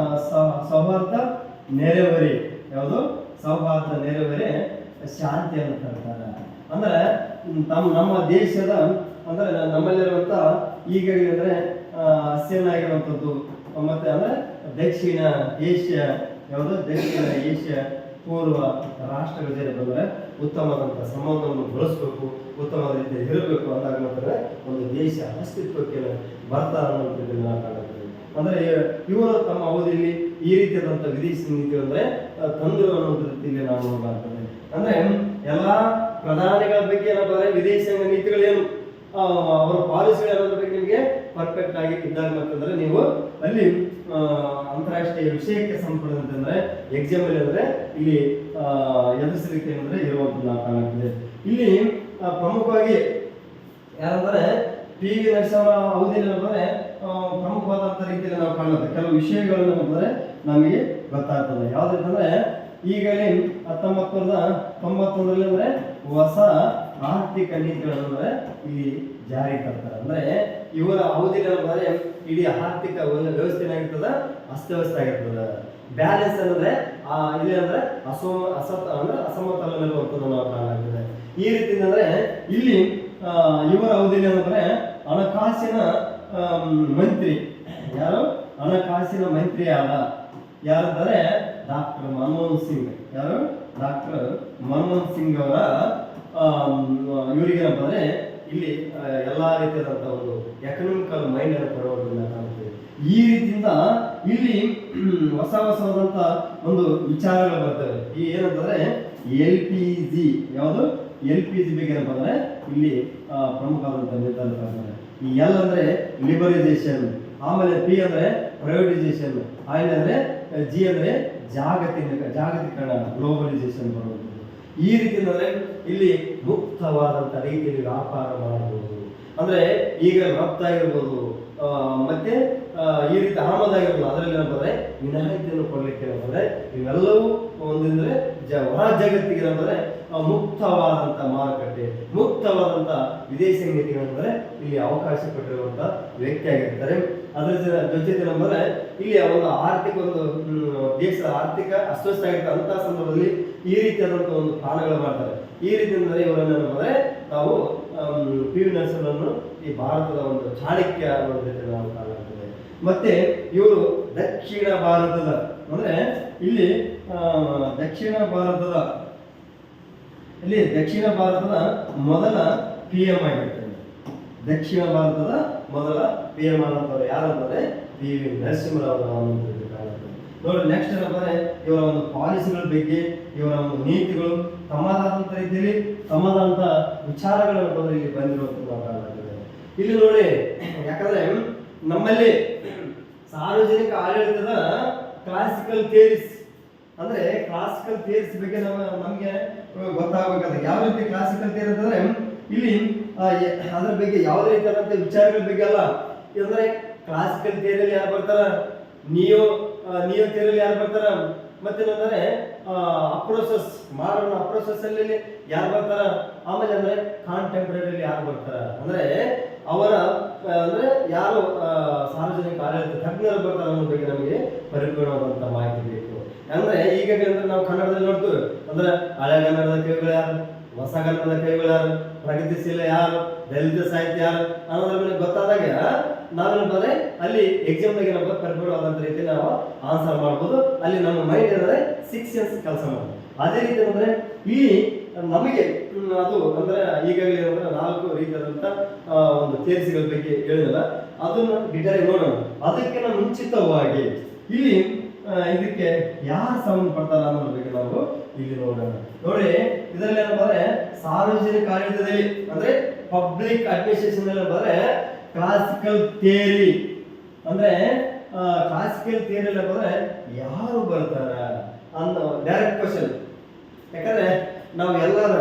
ಸೌಹಾರ್ದ ನೆರೆಹೊರೆ, ಯಾವುದು ಸೌಹಾರ್ದ ನೆರೆಹೊರೆ ಶಾಂತಿಯನ್ನು ತರ್ತಾರೆ. ಅಂದ್ರೆ ನಮ್ಮ ದೇಶದ ಅಂದ್ರೆ ನಮ್ಮಲ್ಲಿರುವಂತ ಈಗಾಗಲೇ ಅಂದ್ರೆ ಹಸಿರು ಆಗಿರುವಂಥದ್ದು ಮತ್ತೆ ಅಂದ್ರೆ ದಕ್ಷಿಣ ಏಷ್ಯಾ, ಯಾವುದು ದಕ್ಷಿಣ ಏಷ್ಯಾ ಪೂರ್ವ ರಾಷ್ಟ್ರಗಳ ಬಂದ್ರೆ ಉತ್ತಮವಾದಂಥ ಸಂಬಂಧವನ್ನು ಬೆಳೆಸಬೇಕು, ಉತ್ತಮವಾದ ರೀತಿಯಲ್ಲಿ ಇರಬೇಕು ಅಂದಾಗ ಮಾತ್ರ ಒಂದು ದೇಶ ಅಸ್ತಿತ್ವಕ್ಕೆ ಬರ್ತಾ ಅನ್ನೋಂಥದ್ದನ್ನು ನಾವು ಕಾಣುತ್ತೇವೆ. ಅಂದ್ರೆ ಇವರು ತಮ್ಮ ಅವಧಿಯಲ್ಲಿ ಈ ರೀತಿಯಾದಂಥ ವಿದೇಶಿ ನೀತಿ ಅಂದ್ರೆ ತಂದರು ಅನ್ನೋಂಥ ರೀತಿಯಲ್ಲಿ ನಾವು ನೋಡಲಾಗ್ತದೆ. ಅಂದ್ರೆ ಎಲ್ಲಾ ಪ್ರಧಾನಿಗಳ ಬಗ್ಗೆ ಏನಪ್ಪ ಅಂದ್ರೆ ವಿದೇಶಾಂಗ ನೀತಿಗಳೇನು ಅವರ ಪಾಲಿಸಿಗಳು ಅನ್ನೋದ್ರ ಬಗ್ಗೆ ನಿಮಗೆ ಪರ್ಫೆಕ್ಟ್ ಆಗಿ ಇದ್ದಾಗ ಅಂತಂದ್ರೆ ನೀವು ಅಲ್ಲಿ ಅಂತಾರಾಷ್ಟ್ರೀಯ ವಿಷಯಕ್ಕೆ ಸಂಬಂಧಪಟ್ಟಂತೆ ಎಕ್ಸಾಮ್ ಅಲ್ಲಿ ಅಂದ್ರೆ ಇಲ್ಲಿ ಎದುರಿಸಲಿಕ್ಕೆ ಅಂದ್ರೆ ಇರುವಂಥದ್ದು ನಾವು ಕಾಣುತ್ತದೆ. ಇಲ್ಲಿ ಪ್ರಮುಖವಾಗಿ ಯಾರಂದ್ರೆ ಪಿ ವಿ ನರಸಿಂಹರ ಅವಧಿಯಲ್ಲಿ ಏನಂದ್ರೆ ಪ್ರಮುಖವಾದಂಥ ರೀತಿಯಲ್ಲಿ ನಾವು ಕಾಣುತ್ತೆ ಕೆಲವು ವಿಷಯಗಳನ್ನು ಅಂದ್ರೆ ನಮಗೆ ಗೊತ್ತಾಗ್ತದೆ. ಯಾವ್ದಂತಂದ್ರೆ ಈಗಲೇ 1991ರಲ್ಲಿ ಅಂದ್ರೆ ಹೊಸ ಆರ್ಥಿಕ ನೀತಿಗಳನ್ನ ಇಲ್ಲಿ ಜಾರಿ ತರ್ತಾರೆ. ಅಂದ್ರೆ ಇವರ ಅವಧಿಗಳಂದ್ರೆ ಇಡೀ ಆರ್ಥಿಕ ವ್ಯವಸ್ಥೆ ಏನಾಗಿರ್ತದ, ಅಸ್ತವ್ಯಸ್ತ ಆಗಿರ್ತದ. ಬ್ಯಾಲೆನ್ಸ್ ಅಂದ್ರೆ ಇಲ್ಲಿ ಅಂದ್ರೆ ಅಸಮತೋಲನವಿರುವಂಥದ್ದು ನಾವು ಕಾಣಾಗ್ತದೆ. ಈ ರೀತಿ ಅಂದ್ರೆ ಇಲ್ಲಿ ಇವರ ಅವಧಿಯಲ್ಲಿ ಅಂದ್ರೆ ಹಣಕಾಸಿನ ಮಂತ್ರಿ ಯಾರು, ಹಣಕಾಸಿನ ಮಂತ್ರಿ ಯಾರಂದ್ರೆ ಡಾಕ್ಟರ್ ಮನಮೋಹನ್ ಸಿಂಗ್. ಯಾರು? ಡಾಕ್ಟರ್ ಮನಮೋಹನ್ ಸಿಂಗ್ ಅವರ ಇವರಿಗೆ ಅಂದ್ರೆ ಇಲ್ಲಿ ಎಲ್ಲಾ ರೀತಿಯಾದಂತ ಒಂದು ಎಕನಾಮಿಕಲ್ ಮೈಂಡ್ ಅನ್ನು ಕೊಡುವುದನ್ನ ಕಾಣ್ತೀವಿ. ಈ ರೀತಿಯಿಂದ ಇಲ್ಲಿ ಹೊಸವಾದಂತ ಒಂದು ವಿಚಾರಗಳು ಬರ್ತವೆ. ಈ ಏನಂತಂದ್ರೆ LPG, ಯಾವುದು LPG ಬಗ್ಗೆ ಏನಪ್ಪ ಅಂದ್ರೆ ಇಲ್ಲಿ ಪ್ರಮುಖವಾದಂತ ನಿರ್ಧಾರ ತಗೊಳ್ತಾರೆ. ಈ L ಅಂದ್ರೆ ಲಿಬರೈಸೇಷನ್, ಆಮೇಲೆ P ಅಂದ್ರೆ ಪ್ರೈವೇಟೈಸೇಷನ್, I ಅಂದ್ರೆ G ಅಂದ್ರೆ ಜಾಗತೀಕರಣ, ಗ್ಲೋಬಲೈಸೇಷನ್ ಬರುವಂಥದ್ದು. ಈ ರೀತಿ ಅಂದ್ರೆ ಇಲ್ಲಿ ಮುಕ್ತವಾದಂತ ರೀತಿಯಲ್ಲಿ ವ್ಯಾಪಾರ ಮಾಡಬಹುದು. ಅಂದ್ರೆ ಈಗ ರಫ್ತಾಗಿರ್ಬೋದು, ಮತ್ತೆ ಈ ರೀತಿ ಆಮದಾಗಿರ್ಬೋದು, ಅದರಲ್ಲಿ ಏನಂದ್ರೆ ವಿನಾಯಿತಿಯನ್ನು ಕೊಡ್ಲಿಕ್ಕೆ ಏನಂದ್ರೆ ಇವೆಲ್ಲವೂ ಒಂದಂದ್ರೆ ಹೊರ ಜಗತ್ತಿಗೆ ಏನಂದ್ರೆ ಮುಕ್ತವಾದಂತ ಮಾರುಕಟ್ಟೆ, ಮುಕ್ತವಾದಂತ ವಿದೇಶಿ ನೀತಿಗಳಂದ್ರೆ ಇಲ್ಲಿ ಅವಕಾಶ ಕೊಟ್ಟಿರುವಂತ ವ್ಯಕ್ತಿ ಆಗಿರ್ತಾರೆ. ಅದರ ಜೊತೆ ಏನಂದ್ರೆ ಇಲ್ಲಿ ಒಂದು ಆರ್ಥಿಕ ಒಂದು ದೇಶದ ಆರ್ಥಿಕ ಅಸ್ವಸ್ಥ ಆಗಿರ್ತಂತಹ ಸಂದರ್ಭದಲ್ಲಿ ಈ ರೀತಿಯಾದಂತಹ ಒಂದು ಪ್ಲಾನ್ಗಳು ಮಾಡ್ತಾರೆ. ಈ ರೀತಿ ಅಂದ್ರೆ ಇವರನ್ನ ನಾವು PV ನರಸಿಂಹರನ್ನು ಈ ಭಾರತದ ಒಂದು ಚಾಣಕ್ಯ ಜೊತೆ ನಾವು ಕಾಣುತ್ತದೆ. ಮತ್ತೆ ಇವರು ದಕ್ಷಿಣ ಭಾರತದ ಅಂದ್ರೆ ಇಲ್ಲಿ ದಕ್ಷಿಣ ಭಾರತದ ಮೊದಲ PM ಆಗಿರ್ತಾರೆ. ದಕ್ಷಿಣ ಭಾರತದ ಮೊದಲ PM ಅನ್ನೋರು ಯಾರಂತಂದ್ರೆ PV ನರಸಿಂಹರಾವ್ ನೋಡಿ. ನೆಕ್ಸ್ಟ್ ಏನಂದ್ರೆ ಇವರ ಒಂದು ಪಾಲಿಸಿಗಳ ಬಗ್ಗೆ, ಇವರ ಒಂದು ನೀತಿಗಳು, ತಮ್ಮದಾದಂತ ರೀತಿಯಲ್ಲಿ ತಮ್ಮದಾದಂತ ವಿಚಾರಗಳನ್ನು ಇಲ್ಲಿ ಬಂದಿರುವಂತ ನಾವು ಕಾಣುತ್ತದೆ. ಇಲ್ಲಿ ನೋಡಿ, ಯಾಕಂದ್ರೆ ನಮ್ಮಲ್ಲಿ ಸಾರ್ವಜನಿಕ ಆಡಳಿತದ ಕ್ಲಾಸಿಕಲ್ ಥಿಯರೀಸ್ ಅಂದ್ರೆ ಕ್ಲಾಸಿಕಲ್ ಥಿಯರೀಸ್ ಬಗ್ಗೆ ನಮ್ಗೆ ಗೊತ್ತಾಗಬೇಕಾದ್ರೆ ಯಾವ ರೀತಿ ಕ್ಲಾಸಿಕಲ್ ಥಿಯರಿ ಅಂತಂದ್ರೆ ಇಲ್ಲಿ ಅದ್ರ ಬಗ್ಗೆ ಯಾವುದೇ ರೀತಿಯಾದಂತ ವಿಚಾರಗಳ ಬಗ್ಗೆ ಅಲ್ಲ. ಅಂದ್ರೆ ಕ್ಲಾಸಿಕಲ್ ಥಿಯರಿಯಲ್ಲಿ ಯಾರು ಬರ್ತಾರ, ನಿಯೋ ಥಿಯರಿಯಲ್ಲಿ ಯಾರು ಬರ್ತಾರ, ಮತ್ತೇನಂದ್ರೆ ಅಪ್ರೋಸಸ್ ಮಾಡರ್ನ್ ಅಪ್ರೋಸಸ್ ಅಲ್ಲಿ ಯಾರು ಬರ್ತಾರ, ಆಮೇಲೆ ಅಂದ್ರೆ ಕಾಂಟೆಂಪ್ರರಿ ಯಾರು ಬರ್ತಾರ, ಅಂದ್ರೆ ಅವರ ಅಂದ್ರೆ ಯಾರು ಸಾರ್ವಜನಿಕ ಆಡಳಿತ ತಜ್ಞರು ಬರ್ತಾರೆ ಅನ್ನೋ ಬಗ್ಗೆ ನಮಗೆ ಪರಿಪೂರ್ಣವಾದಂತ ಮಾಹಿತಿ ಬೇಕು. ಅಂದ್ರೆ ಈಗಾಗಲೇ ಅಂದ್ರೆ ನಾವು ಕನ್ನಡದಲ್ಲಿ ನೋಡ್ತೀವಿ ಅಂದ್ರೆ ಹಳೆಗನ್ನಡದ ಕವಿಗಳು ಯಾರು, ಹೊಸಗನ್ನಡದ ಕವಿಗಳು ಯಾರು, ಪ್ರಗತಿಶೀಲ ಯಾರು, ದಲಿತ ಸಾಹಿತ್ಯ ಯಾರು ಅನ್ನೋದ್ರ ಮೇಲೆ ಗೊತ್ತಾದಾಗ ನಾವೇನಂದ್ರೆ ಅಲ್ಲಿ ಎಕ್ಸಾಮ್ ದಾಗ ಏನಪ್ಪ ಪರಿಪೂರ್ಣವಾದಂತ ರೀತಿ ನಾವು ಆನ್ಸರ್ ಮಾಡ್ಬೋದು. ಅಲ್ಲಿ ನಮ್ಮ ಮೈಂಡ್ ಏನಂದ್ರೆ 6 ಸೆನ್ಸ್ ಕೆಲಸ ಮಾಡ್ಬೋದು. ಅದೇ ರೀತಿ ಅಂದ್ರೆ ಇಲ್ಲಿ ನಮಗೆ ಅದು ಅಂದ್ರೆ ಈಗಾಗಲೇ ಅಂದ್ರೆ 4 ರೀತಿಯಾದಂತ ಒಂದು ಥಿಯರಿಗಳ ಬಗ್ಗೆ ಹೇಳಿದಲ್ಲ, ಅದನ್ನ ಡಿಟೇಲ್ ನೋಡೋಣ. ಅದಕ್ಕಿಂತ ಮುಂಚಿತವಾಗಿ ಇಲ್ಲಿ ಇದಕ್ಕೆ ಯಾರು ಸಂಬಂಧಪಡ್ತಾರ ಅನ್ನೋದ್ರ ಬಗ್ಗೆ ನಾವು ಇಲ್ಲಿ ನೋಡೋಣ. ನೋಡಿ, ಇದರಲ್ಲಿ ಏನಂದ್ರೆ ಸಾರ್ವಜನಿಕ ಆಡಳಿತದಲ್ಲಿ ಅಂದ್ರೆ ಪಬ್ಲಿಕ್ ಅಡ್ಮಿನಿಸ್ಟ್ರೇಷನ್ ಅಂದ್ರೆ ಕ್ಲಾಸಿಕಲ್ ಥಿಯರಿ ಅಂದ್ರೆ ಕ್ಲಾಸಿಕಲ್ ಥಿಯರಿ ಅಂದ್ರೆ ಯಾರು ಬರ್ತಾರ ಅನ್ನೋ ಡೈರೆಕ್ಟ್ ಕ್ವಶನ್. ಯಾಕಂದ್ರೆ ನಾವು ಎಲ್ಲರ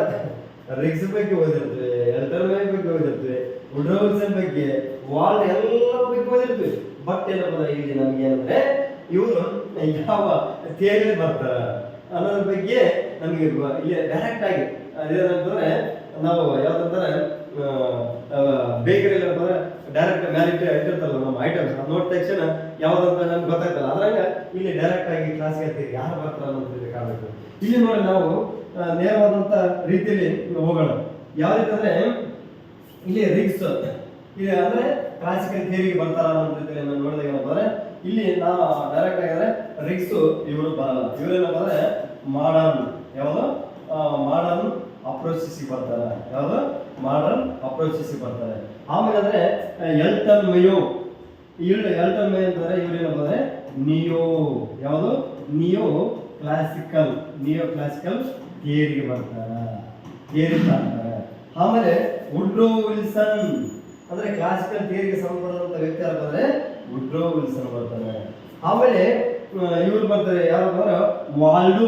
ರಿಗ್ಸ್ ಬಗ್ಗೆ ಓದಿರ್ತೀವಿ, ಎಲ್ಟರ್ಮೈನ್ ಬಗ್ಗೆ ಓದಿರ್ತೀವಿ, ವುಡ್ರೋ ವಿಲ್ಸನ್ ಬಗ್ಗೆ, ವಾಲ್ಡ್ ಎಲ್ಲ ಬಗ್ಗೆ ಓದಿರ್ತೀವಿ. ಬಟ್ ಏನಪ್ಪ ಇಲ್ಲಿ ನಮ್ಗೆ ಏನಂದ್ರೆ ಇವರು ಯಾವ ಥಿಯರಿ ಬರ್ತಾರ ಅನ್ನೋದ್ರ ಬಗ್ಗೆ ನಮಗೆ ಇಲ್ಲಿ ಡೈರೆಕ್ಟ್ ಆಗಿ ಅದೇನಂತಂದ್ರೆ ನಾವು ಯಾವ್ದಂದ್ರೆ ಬೇಕರಿ ಅಂತಂದ್ರೆ ಡೈರೆಕ್ಟ್ ಮ್ಯಾಲಿಟಿ ಇಟ್ಟಿರ್ತಾರಲ್ಲ ನಮ್ಮ ಐಟಮ್ಸ್ ನೋಡಿದ ತಕ್ಷಣ ಯಾವ್ದಂತ ನಮ್ಗೆ ಗೊತ್ತಾಗ್ತಲ್ಲ. ಅದ್ರಾಗ ಇಲ್ಲಿ ಡೈರೆಕ್ಟ್ ಆಗಿ ಕ್ಲಾಸ್ಗೆ ಹೇಳ್ತೀವಿ ಯಾರು ಬರ್ತಾರ ಅನ್ನೋದು ಕಾಣಬೇಕು. ಇಲ್ಲಿ ನೋಡಿ ನಾವು ನೇರವಾದಂತ ರೀತಿಯಲ್ಲಿ ಹೋಗೋಣ. ಯಾವ ರೀತಿ ಅಂದ್ರೆ ಇಲ್ಲಿ ರಿಗ್ಸ್ ಇಲ್ಲಿ ಅಂದ್ರೆ ಕ್ಲಾಸಿಕಲ್ ಥಿಯರಿಗೆ ಬರ್ತಾರ ಅನ್ನೋ ರೀತಿಯಲ್ಲಿ ನಾವು ನೋಡಿದಾಗ ಏನಂದ್ರೆ ಇಲ್ಲಿ ನಾವು ಡೈರೆಕ್ಟ್ ಆಗಿದ್ರೆ ರಿಗ್ಸ್ ಇವರು ಬರಲ್ಲ. ಇವರೇನಂದ್ರೆ ಮಾಡರ್ನ್ ಯಾವುದು ಮಾಡರ್ನ್ ಅಪ್ರೋಚಸ್ ಬರ್ತಾರೆ. ಯಾವುದು ಮಾಡರ್ನ್ ಅಪ್ರೋಚಸ್ ಬರ್ತಾರೆ. ಆಮೇಲೆ ಅಂದ್ರೆ ಎಲ್ಟನ್ ಮೇಯೋ ಅಂತಂದ್ರೆ ಇವ್ರೇನಂದ್ರೆ ನಿಯೋ ಯಾವುದು ನಿಯೋ ಕ್ಲಾಸಿಕಲ್ ಥಿಯರಿಗೆ ಬರ್ತಾರೆ. ಆಮೇಲೆ ವುಡ್ರೋ ವಿಲ್ಸನ್ ಅಂದ್ರೆ ಕ್ಲಾಸಿಕಲ್ ಥಿಯರಿಗೆ ಸಂಬಂಧಪಟ್ಟಂತ ವ್ಯಕ್ತಿ ಯಾರಂದ್ರೆ ವುಡ್ರೋ ವಿಲ್ಸನ್ ಬರ್ತಾರೆ. ಆಮೇಲೆ ಇವ್ರು ಬರ್ತಾರೆ ಯಾರಂದ್ರೆ ವಾಲ್ಡೋ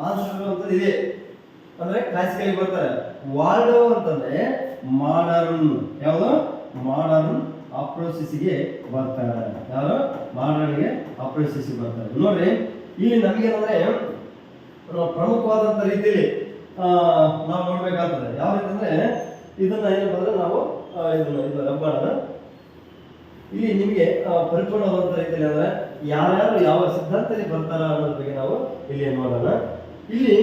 ಆನ್ಸರ್ ಅಂತ ಇದೆ ಅಂದ್ರೆ ಕ್ಲಾಸಿಕಲ್ ಬರ್ತಾರೆ. ವಾಲ್ಡೋ ಅಂತಂದ್ರೆ ಮಾಡರ್ನ್ ಯಾವುದು ಮಾಡರ್ನ್ ಅಪ್ರೋಚಸ್ಗೆ ಬರ್ತಾರೆ. ಯಾರು ಮಾಡರ್ನ್ಗೆ ಅಪ್ರೋಚಸ್ಗೆ ಬರ್ತಾರೆ. ನೋಡ್ರಿ ಇಲ್ಲಿ ನಮ್ಗೆ ಏನಂದ್ರೆ ಪ್ರಮುಖವಾದಂಥ ರೀತಿಯಲ್ಲಿ ನಾವು ನೋಡ್ಬೇಕಾಗ್ತದೆ. ಯಾವ ರೀತಿ ಅಂದ್ರೆ ಇದನ್ನ ಏನಪ್ಪ ಅಂದ್ರೆ ನಾವು ಇದು ರಬ್ಬಾರ್ನ ಇಲ್ಲಿ ನಿಮಗೆ ಪರಿಪೂರ್ಣವಾದಂಥ ರೀತಿಯಲ್ಲಿ ಅಂದ್ರೆ ಯಾರ್ಯಾರು ಯಾವ ಸಿದ್ಧಾಂತದಲ್ಲಿ ಬರ್ತಾರ ಅನ್ನೋದ್ರ ಬಗ್ಗೆ ನಾವು ಇಲ್ಲಿ ನೋಡೋಣ. ಇಲ್ಲಿ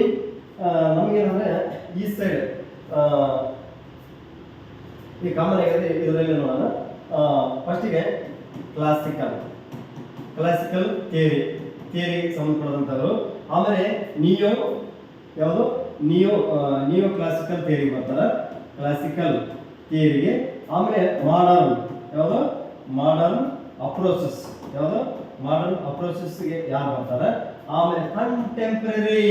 ನಮಗೇನಂದ್ರೆ ಈ ಸೈಡ್ ಈ ಕಾಮನ್ ಆಗಿದೆ ಇದರಲ್ಲಿ ನೋಡೋಣ. ಫಸ್ಟಿಗೆ ಕ್ಲಾಸಿಕಲ್ ಥಿಯರಿ ಸಂಬಂಧಪಟ್ಟಂಥವ್ರು. ಆಮೇಲೆ ಯಾವುದು ನಿಯೋ ಕ್ಲಾಸಿಕಲ್ ಥಿಯರಿ ಬರ್ತಾರೆ, ಕ್ಲಾಸಿಕಲ್ ಥಿಯರಿಗೆ. ಆಮೇಲೆ ಮಾಡರ್ನ್ ಅಪ್ರೋಚಸ್ಗೆ ಯಾರು ಬರ್ತಾರೆ. ಆಮೇಲೆ ಕಂಟೆಂಪರರಿ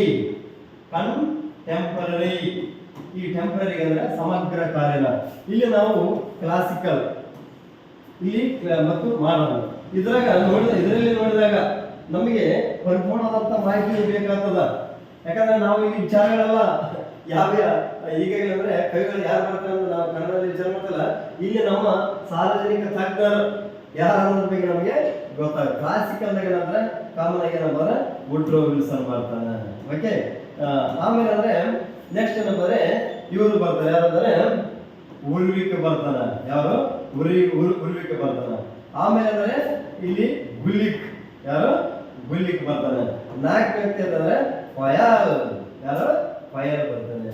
ಈ ಟೆಂಪರರಿ ಅಂದ್ರೆ ಸಮಗ್ರ ಕಾರ್ಯ. ಇಲ್ಲಿ ನಾವು ಕ್ಲಾಸಿಕಲ್ ಇಲ್ಲಿ ಮತ್ತು ಮಾಡರ್ನ್ ಇದರಲ್ಲಿ ನೋಡಿದಾಗ ನಮಗೆ ಪರಿಪೂರ್ಣವಾದಂಥ ಮಾಹಿತಿ ಬೇಕಾಗ್ತದ. ಯಾಕಂದ್ರೆ ನಾವು ಇಲ್ಲಿ ವಿಚಾರಗಳೆಲ್ಲ ಈಗಾಗಲೇ ಅಂದ್ರೆ ಕವಿಗಳು ಯಾರು ಬರ್ತಾರೆ ಅಂತ ನಾವು ಕನ್ನಡದಲ್ಲಿ ವಿಚಾರ ಮಾಡ್ತಲ್ಲ, ಇಲ್ಲಿ ನಮ್ಮ ಸಾರ್ವಜನಿಕ ತಜ್ಞರು ಯಾರು ಅನ್ನೋದ್ರ ಬಗ್ಗೆ ನಮಗೆ ಗೊತ್ತಾಗುತ್ತೆ. ಕ್ಲಾಸಿಕಲ್ದಾಗ ಏನಂದ್ರೆ ಕಾಮನ್ ಆಗಿ ಏನಂದ್ರೆ ವುಡ್ರೋ ವಿಲ್ಸನ್ ಬರ್ತಾನೆ. ಓಕೆ, ಆಮೇಲೆ ಅಂದ್ರೆ ನೆಕ್ಸ್ಟ್ ಏನಂದ್ರೆ ಇವರು ಬರ್ತಾರೆ, ಯಾರಂದ್ರೆ ಉಲ್ವಿಕ್ ಬರ್ತಾನೆ. ಯಾರು ಉಲ್ವಿಕ್ ಬರ್ತಾನೆ. ಆಮೇಲೆ ಅಂದ್ರೆ ಇಲ್ಲಿ ಗುಲ್ಲಿಕ್ ಬರ್ತಾನೆ. ನಾಲ್ಕು ವ್ಯಕ್ತಿ ಅಂತಂದ್ರೆ ಫಯಲ್ ಬರ್ತಾನೆ.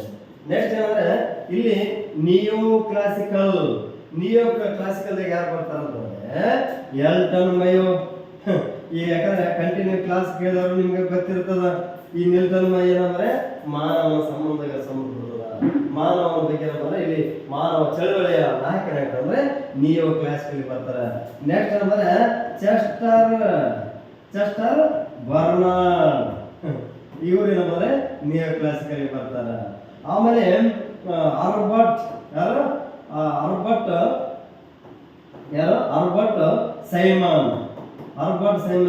ನೆಕ್ಸ್ಟ್ ಏನಂದ್ರೆ ಇಲ್ಲಿ ನಿಯೋ ಕ್ಲಾಸಿಕಲ್ ಯಾರು ಬರ್ತಾರ ಅಂತಂದ್ರೆ ಎಲ್ಟನ್ ಮಯೋ. ಈ ಯಾಕಂದ್ರೆ ಕಂಟಿನ್ಯೂ ಕ್ಲಾಸ್ ಕೇಳಿದವರು ನಿಮ್ಗೆ ಗೊತ್ತಿರ್ತದ. ಈ ನಿಲ್ಟನ್ ಮೈ ಏನಂದ್ರೆ ಮಾನವನ ಸಂಬಂಧಗಳ ಮಾನವನ ಬಗ್ಗೆ ಏನಂದ್ರೆ ಇಲ್ಲಿ ಮಾನವ ಚಳವಳಿಯ ನಾಯಕನಾಗ್ತಂದ್ರೆ ನಿಯೋ ಕ್ಲಾಸಿಕಲ್ ಬರ್ತಾರೆ. ನೆಕ್ಸ್ಟ್ ಏನಂದ್ರೆ ಚೆಸ್ಟರ್ ಬರ್ನಾರ್ಡ್ ಇವರು ಏನಂದ್ರೆ ನಿಯೋ ಕ್ಲಾಸಿಕಲ್ ಬರ್ತಾರೆ. ಆಮೇಲೆ ಆಲ್ಬರ್ಟ್ ಸೈಮನ್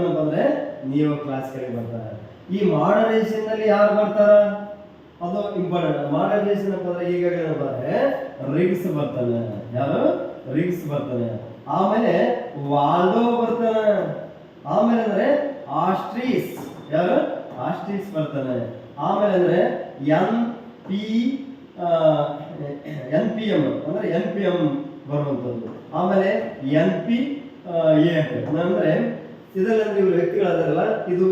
ಅಂತಂದ್ರೆ ನಿಯೋ ಕ್ಲಾಸಿಕಲ್ ಬರ್ತಾರೆ. ಈ ಮಾಡರ್ನೈಸೇಷನ್ ನಲ್ಲಿ ಯಾರು ಬರ್ತಾರ ಅದು ಇಂಪಾರ್ಟೆಂಟ್. ಮಾಡರ್ನೈಸೇಷನ್ ಅಂತಂದ್ರೆ ಈಗಾಗಲೇ ಏನಂದ್ರೆ ರಿಗ್ಸ್ ಬರ್ತಾನೆ. ಆಮೇಲೆ ವಾಲ್ಡೋ ಬರ್ತಾನೆ. ಆಮೇಲೆ ಅಂದ್ರೆ ಆಸ್ಟ್ರೀಸ್ ಬರ್ತಾನೆ. ಆಮೇಲೆ ಅಂದ್ರೆ NPM ಬರುವಂಥದ್ದು. ಆಮೇಲೆ NPA ಅಂದ್ರೆ ಇದರಲ್ಲಿ ಇವರು ವ್ಯಕ್ತಿಗಳಾದಾರಲ್ಲ, ಇದು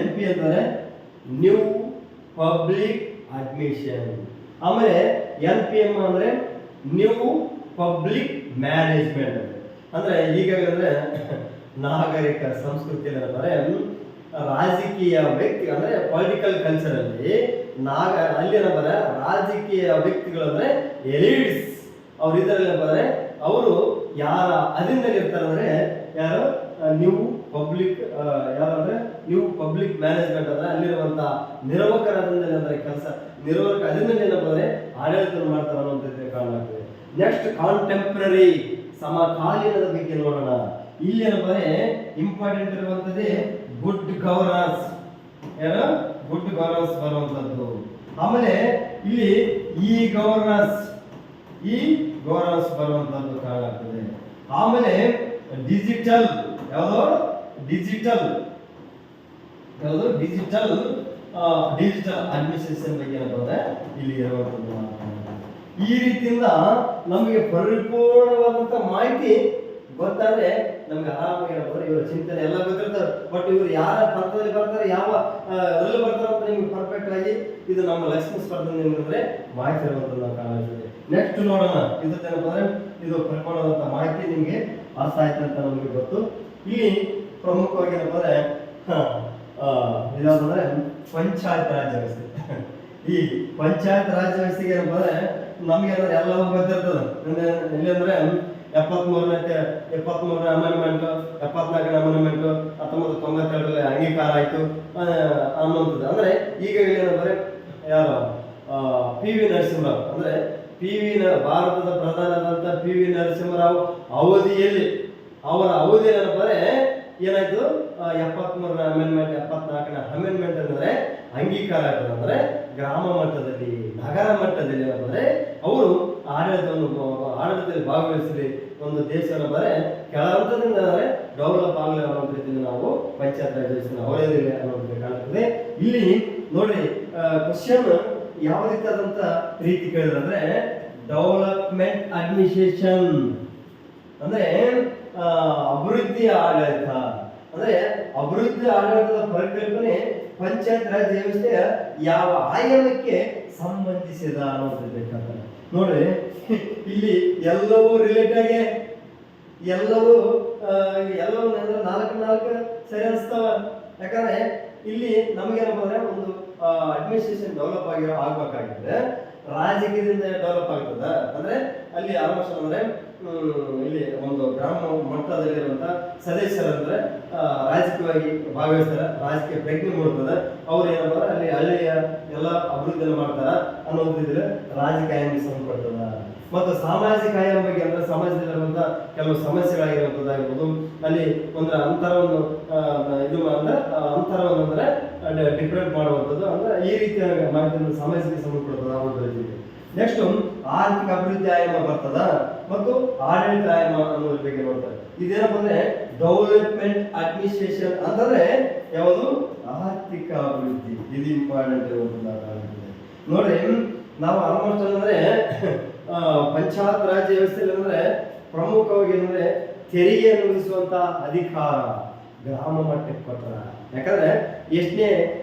NP ಅಂತಂದ್ರೆ ನ್ಯೂ ಪಬ್ಲಿಕ್ ಅಡ್ಮಿಷನ್. ಆಮೇಲೆ NPM ಅಂದ್ರೆ ನ್ಯೂ ಪಬ್ಲಿಕ್ ಮ್ಯಾನೇಜ್ಮೆಂಟ್. ಅಂದ್ರೆ ಈಗಾಗಲೇ ನಾಗರಿಕ ಸಂಸ್ಕೃತಿ ಏನಂತಾರೆ ರಾಜಕೀಯ ವ್ಯಕ್ತಿ ಅಂದ್ರೆ ಪೊಲಿಟಿಕಲ್ ಕಲ್ಚರ್ ಅಲ್ಲಿ ಅಲ್ಲಿ ಏನಂತಾರೆ ರಾಜಕೀಯ ವ್ಯಕ್ತಿಗಳು ಅಂದ್ರೆ ಎಲಿಟ್ಸ್. ಅವ್ರು ಇದರಲ್ಲಿ ಏನಂತಾರೆ ಅವರು ಯಾರ ಅಧೀನದಲ್ಲಿ ಇರ್ತಾರೆ ಅಂದ್ರೆ ಯಾರು ನ್ಯೂ ಪಬ್ಲಿಕ್ ಮ್ಯಾನೇಜ್ಮೆಂಟ್ ಅಂದ್ರೆ ಅಲ್ಲಿರುವಂತ ನಿರ್ವಾಹಕರ ಅಧೀನದಲ್ಲಿ ಅಂದ್ರೆ ನಿರ್ವಾಹಕ ಅಧೀನದಲ್ಲಿ ಏನಂದ್ರೆ ಆಡಳಿತ ಮಾಡ್ತಾರೆ ಅನ್ನೋಂಥದ್ದು ಕಾಣಲಾಗ್ತದೆ. ನೆಕ್ಸ್ಟ್ ಕಾಂಟೆಂಪರರಿ ಸಮಕಾಲೀನದ ಬಗ್ಗೆ ನೋಡೋಣ. ಇಲ್ಲಿ ಏನಂದ್ರೆ ಇಂಪಾರ್ಟೆಂಟ್ ಇರುವಂತದ್ದೇ ಗುಡ್ ಗವರ್ನೆನ್ಸ್ ಬರುವಂತದ್ದು. ಆಮೇಲೆ ಇಲ್ಲಿ ಈ ಗವರ್ನೆನ್ಸ್ ಬರುವಂತದ್ದು ಕಾಣಾಗ್ತದೆ. ಆಮೇಲೆ ಡಿಜಿಟಲ್ ಅಡ್ಮಿನಿಸ್ಟ್ರೇಷನ್ ಬಗ್ಗೆ ಏನಂತಂದ್ರೆ ಇಲ್ಲಿ ಇರುವಂತದ್ದು. ಈ ರೀತಿಯಿಂದ ನಮಗೆ ಪರಿಪೂರ್ಣವಾದಂತ ಮಾಹಿತಿ ಗೊತ್ತಾದ್ರೆ ನಮ್ಗೆ ಆರಾಮಾಗಿ ಇವರ ಚಿಂತನೆ ಎಲ್ಲ ಗೊತ್ತಿರ್ತಾರೆ. ಬಟ್ ಇವರು ಯಾರ ಪಂಥದಲ್ಲಿ ಬರ್ತಾರೆ, ಯಾವ ಅದರಲ್ಲಿ ಬರ್ತಾರೆ ಅಂತ ನಿಮ್ಗೆ ಪರ್ಫೆಕ್ಟ್ ಆಗಿ ಇದು ನಮ್ಮ ಲಕ್ಷ್ಮೀ ಸ್ಪರ್ಧೆ ನಿಮ್ಗೆ ಮಾಹಿತಿ ಇರುವಂಥದ್ದು ನಾವು ಕಾಣುತ್ತದೆ. ನೆಕ್ಸ್ಟ್ ನೋಡೋಣ. ಇದೇನಪ್ಪ ಇದು ಪರಿಪೂರ್ಣವಾದಂಥ ಮಾಹಿತಿ ನಿಮಗೆ ಅರ್ಥ ಆಯ್ತು ಅಂತ ನಮಗೆ ಗೊತ್ತು. ಇಲ್ಲಿ ಪ್ರಮುಖವಾಗಿ ಏನಪ್ಪ ಅಂದ್ರೆ ಇದಾದ್ರೆ ಪಂಚಾಯತ್ ರಾಜ್ ವ್ಯವಸ್ಥೆ. ಈ ಪಂಚಾಯತ್ ರಾಜ್ ವ್ಯವಸ್ಥೆಗೆ ಏನಪ್ಪ ಅಂದ್ರೆ ನಮ್ಗೆ ಅಂದ್ರೆ ಎಲ್ಲವೂ ಗೊತ್ತಿರ್ತದೆ. ಇಲ್ಲಿ ಅಂದ್ರೆ 73ನೇ ಅಮೆಂಡ್ಮೆಂಟ್, 74ನೇ ಅಮೆಂಡ್ಮೆಂಟ್ 1992ರಲ್ಲಿ ಅಂಗೀಕಾರ ಆಯ್ತು ಅನ್ನುವಂಥದ್ದು. ಅಂದ್ರೆ ಈಗ ಏನಂದ್ರೆ ಯಾರು PV ನರಸಿಂಹರಾವ್ ಅಂದ್ರೆ ಭಾರತದ ಪ್ರಧಾನದಂತ PV ನರಸಿಂಹರಾವ್ ಅವಧಿಯಲ್ಲಿ ಅವರ ಅವಧಿಯಲ್ಲಿ ಏನಂದ್ರೆ ಏನಾಯ್ತು 73ನೇ ಅಮೆಂಡ್ಮೆಂಟ್ 74ನೇ ಅಮೆಂಡ್ಮೆಂಟ್ ಅಂದ್ರೆ ಅಂಗೀಕಾರ ಆಗ್ತದೆ. ಅಂದ್ರೆ ಗ್ರಾಮ ಮಟ್ಟದಲ್ಲಿ ನಗರ ಮಟ್ಟದಲ್ಲಿ ಏನಂದ್ರೆ ಅವರು ಆಡಳಿತದಲ್ಲಿ ಭಾಗವಹಿಸಲಿ, ಒಂದು ದೇಶವನ್ನು ಬರೇ ಕೆಳ ಹಂತದಿಂದ ಡೆವಲಪ್ ಆಗಲಿ ಅನ್ನೋ ರೀತಿಯಲ್ಲಿ ನಾವು ಪಂಚಾಯತ್ ರಾಜ್ ವ್ಯವಸ್ಥೆ ಅವರೇನಿಲ್ಲ ಅನ್ನೋದು ಕಾಣುತ್ತದೆ. ಇಲ್ಲಿ ನೋಡ್ರಿ ಕ್ವಶನ್ ಯಾವ ರೀತಿಯಾದಂತ ರೀತಿ ಕೇಳಿದ್ರೆ ಡೆವಲಪ್ಮೆಂಟ್ ಅಡ್ಮಿನಿಸ್ಟ್ರೇಷನ್ ಅಂದ್ರೆ ಅಭಿವೃದ್ಧಿ ಆಡಳಿತ ಅಂದ್ರೆ ಅಭಿವೃದ್ಧಿ ಆಡಳಿತದ ಪರಿಕಲ್ಪನೆ ಪಂಚಾಯತ್ ರಾಜ್ ವ್ಯವಸ್ಥೆಯ ಯಾವ ಆಯಾಮಕ್ಕೆ ಸಂಬಂಧಿಸಿದ ಅನ್ನೋದು ನೋಡ್ರಿ ಇಲ್ಲಿ ಎಲ್ಲವೂ ರಿಲೇಟ್ ಆಗಿ ಎಲ್ಲವೂ ನಾಲ್ಕು ಸರಿ ಅನಿಸ್ತಾವ. ಯಾಕಂದ್ರೆ ಇಲ್ಲಿ ನಮಗೇನಪ್ಪ ಅಂದ್ರೆ ಒಂದು ಅಡ್ಮಿನಿಸ್ಟ್ರೇಷನ್ ಡೆವಲಪ್ ಆಗ್ಬೇಕಾಗಿದ್ರೆ ರಾಜಕೀಯದಿಂದ ಡೆವಲಪ್ ಆಗ್ತದ. ಅಂದ್ರೆ ಅಲ್ಲಿ ಆಲ್ಮೋಸ್ಟ್ ಅಂದ್ರೆ ಇಲ್ಲಿ ಒಂದು ಗ್ರಾಮ ಮಟ್ಟದಲ್ಲಿರುವಂತ ಸದಸ್ಯರಂದ್ರೆ ರಾಜಕೀಯವಾಗಿ ಭಾಗವಹಿಸ್ತಾರ, ರಾಜಕೀಯ ಪ್ರಜ್ಞೆ ಮೂಡ್ತದ. ಅವ್ರು ಏನಪ್ಪ ಅಲ್ಲಿ ಹಳ್ಳಿಯ ಎಲ್ಲ ಅಭಿವೃದ್ಧಿಯನ್ನು ಮಾಡ್ತಾರ ಅನ್ನೋದಿದ್ರೆ ರಾಜಕಾಯ ಸಂಬಂಧಪಡ್ತದ. ಮತ್ತು ಸಾಮಾಜಿಕ ಆಯಾಮ ಬಗ್ಗೆ ಅಂದ್ರೆ ಸಮಾಜದಲ್ಲಿರುವಂತಹ ಕೆಲವು ಸಮಸ್ಯೆಗಳಾಗಿರುವಂತದ್ದಾಗಿರ್ಬೋದು, ಅಲ್ಲಿ ಒಂದು ಅಂತರವನ್ನು ಇದು ಅಂದ್ರೆ ಅಂತರವನ್ನು ಅಂದ್ರೆ ಡಿಫ್ರೆಂಟ್ ಮಾಡುವಂಥದ್ದು ಅಂದ್ರೆ ಈ ರೀತಿಯ ಮಾಹಿತಿಯನ್ನು ಸಾಮಾಜಿಕ ಸಂಬಂಧಪಡ್ತದ ಅನ್ನೋದ್ರ. ನೆಕ್ಸ್ಟ್ ಆರ್ಥಿಕ ಅಭಿವೃದ್ಧಿ ಆಯಾಮ ಬರ್ತದ ಮತ್ತು ಆಡಳಿತ ಆಯಾಮ ಅನ್ನೋದ್ರ ಬಗ್ಗೆ ನೋಡ್ತಾರೆ. ಇದೇನಪ್ಪ ಅಂದ್ರೆ ಡೆವಲಪ್ಮೆಂಟ್ ಅಡ್ಮಿನಿಸ್ಟ್ರೇಷನ್ ಅಂತಂದ್ರೆ ಯಾವುದು ಆರ್ಥಿಕ ಅಭಿವೃದ್ಧಿ. ಇದು ಇಂಪಾರ್ಟೆಂಟ್ ನೋಡ್ರಿ. ನಾವು ಆಲ್ಮೋಸ್ಟ್ ಅಂದ್ರೆ ಪಂಚಾಯತ್ ರಾಜ್ ವ್ಯವಸ್ಥೆಯಲ್ಲಿ ಅಂದ್ರೆ ಪ್ರಮುಖವಾಗಿ ಅಂದ್ರೆ ತೆರಿಗೆಯನ್ನು ವಿಧಿಸುವಂತ ಅಧಿಕಾರ ಗ್ರಾಮ ಮಟ್ಟಕ್ಕೆ ಕೊಟ್ಟಾರ. ಯಾಕಂದ್ರೆ ಎಷ್ಟನೇ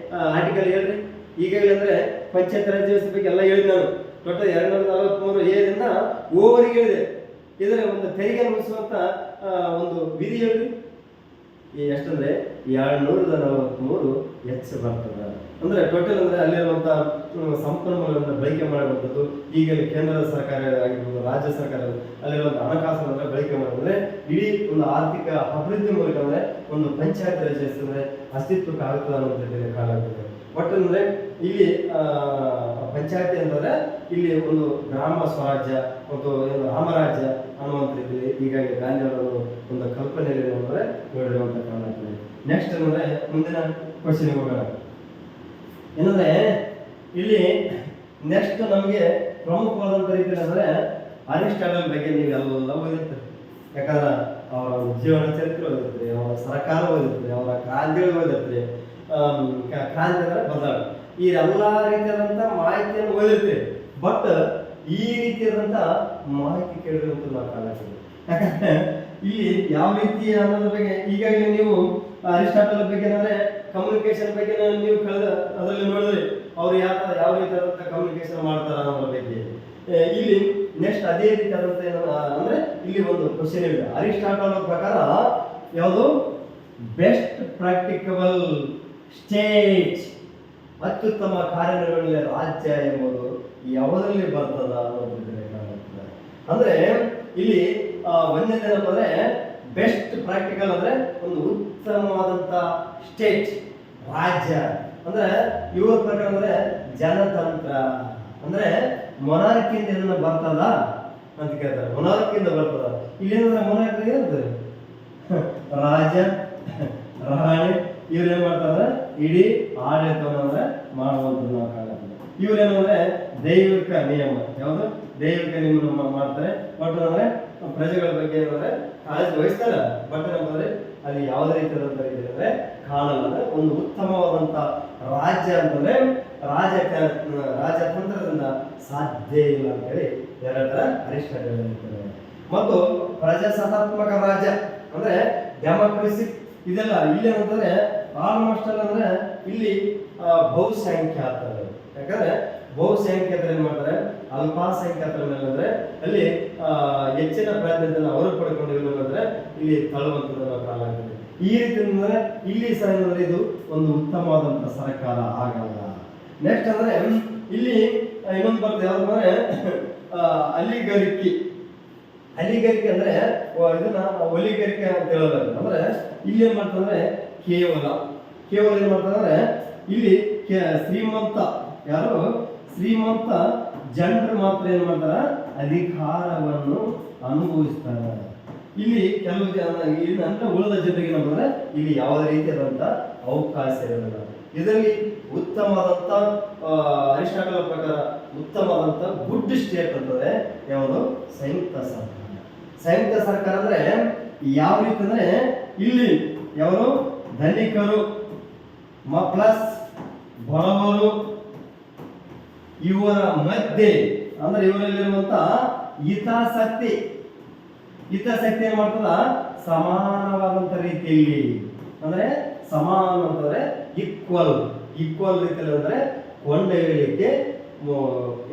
ಆರ್ಟಿಕಲ್ ಹೇಳ್ರಿ ಈಗಾಗಲೇ ಅಂದ್ರೆ ಪಂಚಾಯತ್ ರಾಜ್ ವ್ಯವಸ್ಥೆ ಬಗ್ಗೆ ಎಲ್ಲ ಹೇಳಿದ್ ನಾನು. ಟೋಟಲ್ 243 ಏದಿಂದ ಓವರಿಗೆ ಹೇಳಿದೆ. ಇದರ ಒಂದು ತೆರಿಗೆ ವಿಧಿಸುವಂತ ಒಂದು ವಿಧಿ ಹೇಳ್ರಿ ಎಷ್ಟಂದ್ರೆ 243 ಹೆಚ್ಚು ಬರ್ತದ. ಅಂದ್ರೆ ಟೋಟಲ್ ಅಂದ್ರೆ ಅಲ್ಲಿರುವಂತ ಸಂಪನ್ಮೂಲಗಳನ್ನು ಬಳಕೆ ಮಾಡುವಂಥದ್ದು. ಈಗಲೇ ಕೇಂದ್ರ ಸರ್ಕಾರ ಆಗಿರ್ಬೋದು, ರಾಜ್ಯ ಸರ್ಕಾರ ಅಲ್ಲಿರುವಂತಹ ಹಣಕಾಸು ಅಂದ್ರೆ ಬಳಕೆ ಮಾಡೋದಂದ್ರೆ ಇಡೀ ಒಂದು ಆರ್ಥಿಕ ಅಭಿವೃದ್ಧಿ ಮೂಲಕ ಅಂದ್ರೆ ಒಂದು ಪಂಚಾಯತ್ ರಾಜ್ ಅಂದ್ರೆ ಅಸ್ತಿತ್ವಕ್ಕೆ ಆಗುತ್ತದೆ ಅನ್ನೋದ್ರಲ್ಲಿ ಕಾಲ ಆಗ್ತದೆ. ಒಟ್ಟಂದ್ರೆ ಇಲ್ಲಿ ಪಂಚಾಯತಿ ಅಂತಂದ್ರೆ ಇಲ್ಲಿ ಒಂದು ಗ್ರಾಮ ಸ್ವರಾಜ್ಯ ಮತ್ತು ರಾಮರಾಜ್ಯ ಅನ್ನುವಂಥ ರೀತಿಯಲ್ಲಿ ಈಗಾಗಲೇ ಗಾಂಧಿ ಅವರು ಒಂದು ಕಲ್ಪನೆಯಲ್ಲಿ ಅಂದ್ರೆ ಹೇಳಿರುವಂತ ಕಾರಣ ಆಗ್ತದೆ. ನೆಕ್ಸ್ಟ್ ಅಂದ್ರೆ ಮುಂದಿನ ಕ್ವಶನ್ ಹೋಗೋಣ. ಏನಂದ್ರೆ ಇಲ್ಲಿ ನೆಕ್ಸ್ಟ್ ನಮಗೆ ಪ್ರಮುಖವಾದಂತ ರೀತಿಯಲ್ಲಿ ಅಂದ್ರೆ ಅರಿಸ್ಟಾಟಲ್ ಬಗ್ಗೆ ನೀವೆಲ್ಲ ಓದಿರ್ತೀರಿ. ಯಾಕಂದ್ರೆ ಅವರ ಜೀವನ ಚರಿತ್ರೆ ಓದಿರ್ತೀರಿ, ಅವರ ಸರ್ಕಾರ ಓದಿರ್ತೀರಿ, ಅವರ ಕ್ರಾಂತಿಗಳು ಓದಿರ್ತೀರಿ. ಕ್ರಾಂತಿ ಅಂದ್ರೆ ಬದಲಾವಣೆ, ಈ ಎಲ್ಲಾ ರೀತಿಯಾದಂತ ಮಾಹಿತಿಯನ್ನು ಓದಿರ್ತೀರಿ. ಬಟ್ ಈ ರೀತಿಯಾದಂತ ಮಾಹಿತಿ ಕೇಳಿರುವಂತ ನಾವು ಕಾಣುತ್ತೀವಿ. ಯಾಕಂದ್ರೆ ಇಲ್ಲಿ ಯಾವ ರೀತಿ ಅನ್ನೋದ್ರ ಬಗ್ಗೆ ಈಗಾಗಲೇ ನೀವು ಅರಿಸ್ಟಾಟಲ್ ಬಗ್ಗೆ ಅಂದ್ರೆ ಕಮ್ಯುನಿಕೇಶನ್ ಬಗ್ಗೆ ನೀವು ಕಳೆದ ಅದರಲ್ಲಿ ನೋಡಿದ್ರಿ ಅವ್ರು ಯಾವ ರೀತಿಯಾದಂತ ಕಮ್ಯುನಿಕೇಶನ್ ಮಾಡ್ತಾರ ಅನ್ನೋದ್ರ ಬಗ್ಗೆ. ಇಲ್ಲಿ ನೆಕ್ಸ್ಟ್ ಅದೇ ರೀತಿಯಾದಂತ ಅಂದ್ರೆ ಇಲ್ಲಿ ಒಂದು ಕ್ವಶನ್ ಇದೆ. ಅರಿಸ್ಟಾಟಲ್ ಪ್ರಕಾರ ಯಾವುದು ಬೆಸ್ಟ್ ಪ್ರಾಕ್ಟಿಕಬಲ್ ಸ್ಟೇಟ್ ಅತ್ಯುತ್ತಮ ಕಾರ್ಯನಿರ್ವಹಣೆ ರಾಜ್ಯ ಎಂಬುದು ಯಾವುದರಲ್ಲಿ ಬರ್ತದ ಅನ್ನೋದಿದ್ರೆ ಅಂದ್ರೆ ಇಲ್ಲಿ ಒಂದೇನಪ್ಪ ಅಂದ್ರೆ ಬೆಸ್ಟ್ ಪ್ರಾಕ್ಟಿಕಲ್ ಅಂದ್ರೆ ಒಂದು ಉತ್ತಮವಾದಂತ ಸ್ಟೇಟ್ ರಾಜ್ಯ ಅಂದ್ರೆ ಇವ್ರ ಪ್ರಕಾರ ಅಂದ್ರೆ ಜನತಂತ್ರ ಅಂದ್ರೆ ಮೊನಾರ್ಕಿಯಿಂದ ಇದನ್ನ ಬರ್ತದ ಅಂತ ಕೇಳ್ತಾರೆ. ಮೊನಾರ್ಕಿಯಿಂದ ಬರ್ತದ. ಇಲ್ಲೇನಂದ್ರೆ ಮೊನಾರ್ಕಿ ಇರ್ತದೆ ರಾಜ ರಾಣಿ ಇವ್ರೇನ್ ಮಾಡ್ತಾರೆ ಇಡೀ ಆಡಳಿತವನ್ನು ಅಂದ್ರೆ ಮಾಡುವಂಥದ್ದು ನಾವು ಕಾಣುತ್ತೆ. ಇವ್ರೇನಂದ್ರೆ ದೈವಿಕ ನಿಯಮ ಯಾವುದು ದೈವಿಕ ನಿಯಮ ಮಾಡ್ತಾರೆ. ಬಟ್ ಅಂದ್ರೆ ಪ್ರಜೆಗಳ ಬಗ್ಗೆ ಏನಂದ್ರೆ ಕಾಳಜಿ ವಹಿಸ್ತಾರೆ. ಬಟ್ ಏನಂದ್ರೆ ಅಲ್ಲಿ ಯಾವುದೇ ರೀತಿಯಾದಂತ ರೀತಿ ಅಂದ್ರೆ ಕಾಣಲ್ಲ. ಅಂದ್ರೆ ಒಂದು ಉತ್ತಮವಾದಂತ ರಾಜ್ಯ ಅಂತಂದ್ರೆ ರಾಜತಂತ್ರದಿಂದ ಸಾಧ್ಯ ಇಲ್ಲ ಅಂತ ಹೇಳಿ ಎರಡರ ಅರಿಸ್ಟಾಟಲ್ ಹೇಳ್ತಾರೆ. ಮತ್ತು ಪ್ರಜಾಸತ್ತಾತ್ಮಕ ರಾಜ್ಯ ಅಂದ್ರೆ ಡೆಮೋಕ್ರಸಿ ಇದೆಲ್ಲ ಇಲ್ಲಿ ಏನಂತಂದ್ರೆ ಆಲ್ಮೋಸ್ಟ್ ಅಂದ್ರೆ ಇಲ್ಲಿ ಬಹುಸಂಖ್ಯಾತರು. ಯಾಕಂದ್ರೆ ಬಹುಸಂಖ್ಯಾತರು ಏನ್ ಮಾಡ್ತಾರೆ ಅಲ್ಪಸಂಖ್ಯಾತರ ಮೇಲೆ ಅಂದ್ರೆ ಅಲ್ಲಿ ಹೆಚ್ಚಿನ ಪ್ರಾಧಾನ್ಯತೆಯನ್ನು ಅವರು ಪಡ್ಕೊಂಡು ಅಂದ್ರೆ ಇಲ್ಲಿ ತಳ್ಳುವಂಥದ್ದು ಕಾಲ ಆಗ್ತದೆ. ಈ ರೀತಿ ಅಂದ್ರೆ ಇಲ್ಲಿ ಸಹ ಏನಂದ್ರೆ ಇದು ಒಂದು ಉತ್ತಮವಾದಂತ ಸರ್ಕಾರ ಆಗಲ್ಲ. ನೆಕ್ಸ್ಟ್ ಅಂದ್ರೆ ಇಲ್ಲಿ ಇನ್ನೊಂದು ಬರ್ತದೆ ಯಾವ್ದು ಅಂದ್ರೆ ಅಲಿಗರಿಕೆ ಅಂದ್ರೆ ಇದನ್ನ ಒಲಿಗರಿಕೆ ಅಂತ ಹೇಳೋದು. ಅಂದ್ರೆ ಇಲ್ಲಿ ಏನ್ ಮಾಡ್ತಂದ್ರೆ ಕೇವಲ ಏನ್ ಮಾಡ್ತಂದ್ರೆ ಇಲ್ಲಿ ಶ್ರೀಮಂತ ಜನರು ಮಾತ್ರ ಏನ್ ಮಾಡ್ತಾರ ಅಧಿಕಾರವನ್ನು ಅನುಭವಿಸ್ತಾರ. ಇಲ್ಲಿ ಕೆಲವು ಜನ ಅಂದ್ರೆ ಉಳಿದ ಜನರಿಗೆ ಏನಂದ್ರೆ ಇಲ್ಲಿ ಯಾವುದೇ ರೀತಿಯಾದಂತ ಅವಕಾಶ ಇರೋದಿಲ್ಲ. ಇದರಲ್ಲಿ ಉತ್ತಮವಾದಂತ ಅರಿಸ್ಟಾಟಲ್ ಪ್ರಕಾರ ಉತ್ತಮವಾದಂತ ಗುಡ್ ಸ್ಟೇಟ್ ಅಂತಂದ್ರೆ ಯಾವುದು ಸಂಯುಕ್ತ ಸರ್ಕಾರ. ಸಂಯುಕ್ತ ಸರ್ಕಾರ ಅಂದ್ರೆ ಯಾವ ರೀತಿ ಅಂದ್ರೆ ಇಲ್ಲಿ ಯಾರು ಧನಿಕರು ಪ್ಲಸ್ ಬಡವರು ಇವರ ಮಧ್ಯೆ ಅಂದ್ರೆ ಇವರಲ್ಲಿರುವಂತ ಹಿತಾಸಕ್ತಿ ಏನ್ ಮಾಡ್ತದ ಸಮಾನವಾದಂತ ರೀತಿಯಲ್ಲಿ ಅಂದ್ರೆ ಸಮಾನ ಅಂತಂದ್ರೆ ಈಕ್ವಲ್ ರೀತಿಯಲ್ಲಿ ಅಂದ್ರೆ ಕೊಂಡೊಯ್ಯಲಿಕ್ಕೆ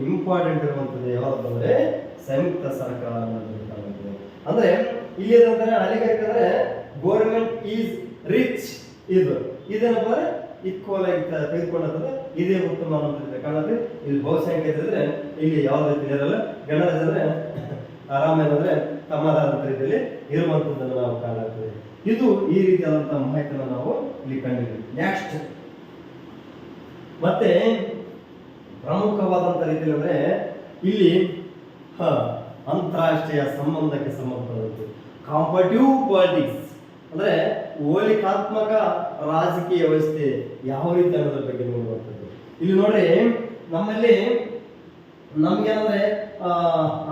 ಇಂಪಾರ್ಟೆಂಟ್ ಇರುವಂತದ್ದು ಯಾವ್ದು ಅಂದ್ರೆ ಸಂಯುಕ್ತ ಸರ್ಕಾರ ಅಂದ್ರೆ ಇಲ್ಲಿ ಅಲ್ಲಿಗೆ ಗೋರ್ಮೆಂಟ್ ಈಸ್ ರಿಚ್ ಇದೇನಪ್ಪ ಅಂದ್ರೆ ಈಕ್ವಲ್ ಆಗಿ ತೆಗೆದುಕೊಂಡಂತಂದ್ರೆ ಇದೇ ಉತ್ತಮ ಅನ್ನೋದು ಕಾಣುತ್ತೆ. ಇಲ್ಲಿ ಬಹುಸಂಖ್ಯೆ ಇದ್ರೆ ಇಲ್ಲಿ ಯಾವುದೇ ರೀತಿ ಇರಲ್ಲ. ಗಣರಾಜ್ಯ ಅಂದ್ರೆ ಆರಾಮ ಏನಂದ್ರೆ ತಮ್ಮದಾದಂತ ರೀತಿಯಲ್ಲಿ ಇರುವಂತದ್ದನ್ನು ನಾವು ಕಾಣುತ್ತೇವೆ. ಇದು ಈ ರೀತಿಯಾದಂತಹ ಮಾಹಿತಿಯನ್ನು ನಾವು ಇಲ್ಲಿ ಕಂಡಿದ್ದೀವಿ. ನೆಕ್ಸ್ಟ್ ಮತ್ತೆ ಪ್ರಮುಖವಾದಂತ ರೀತಿಯಲ್ಲಿ ಅಂದ್ರೆ ಇಲ್ಲಿ ಅಂತಾರಾಷ್ಟ್ರೀಯ ಸಂಬಂಧಕ್ಕೆ ಸಂಬಂಧಪಟ್ಟಂತೆ ಕಾಂಪಿಟೇಟಿವ್ ಪಾಲಿಟಿಕ್ಸ್ ಅಂದ್ರೆ ಹೋಲಿಕಾತ್ಮಕ ರಾಜಕೀಯ ವ್ಯವಸ್ಥೆ ಯಾವ ರೀತಿ ಅನ್ನೋದ್ರ ಬಗ್ಗೆ ನೋಡುವಂಥದ್ದು. ಇಲ್ಲಿ ನೋಡ್ರಿ ನಮ್ಮಲ್ಲಿ ನಮ್ಗೇನಂದ್ರೆ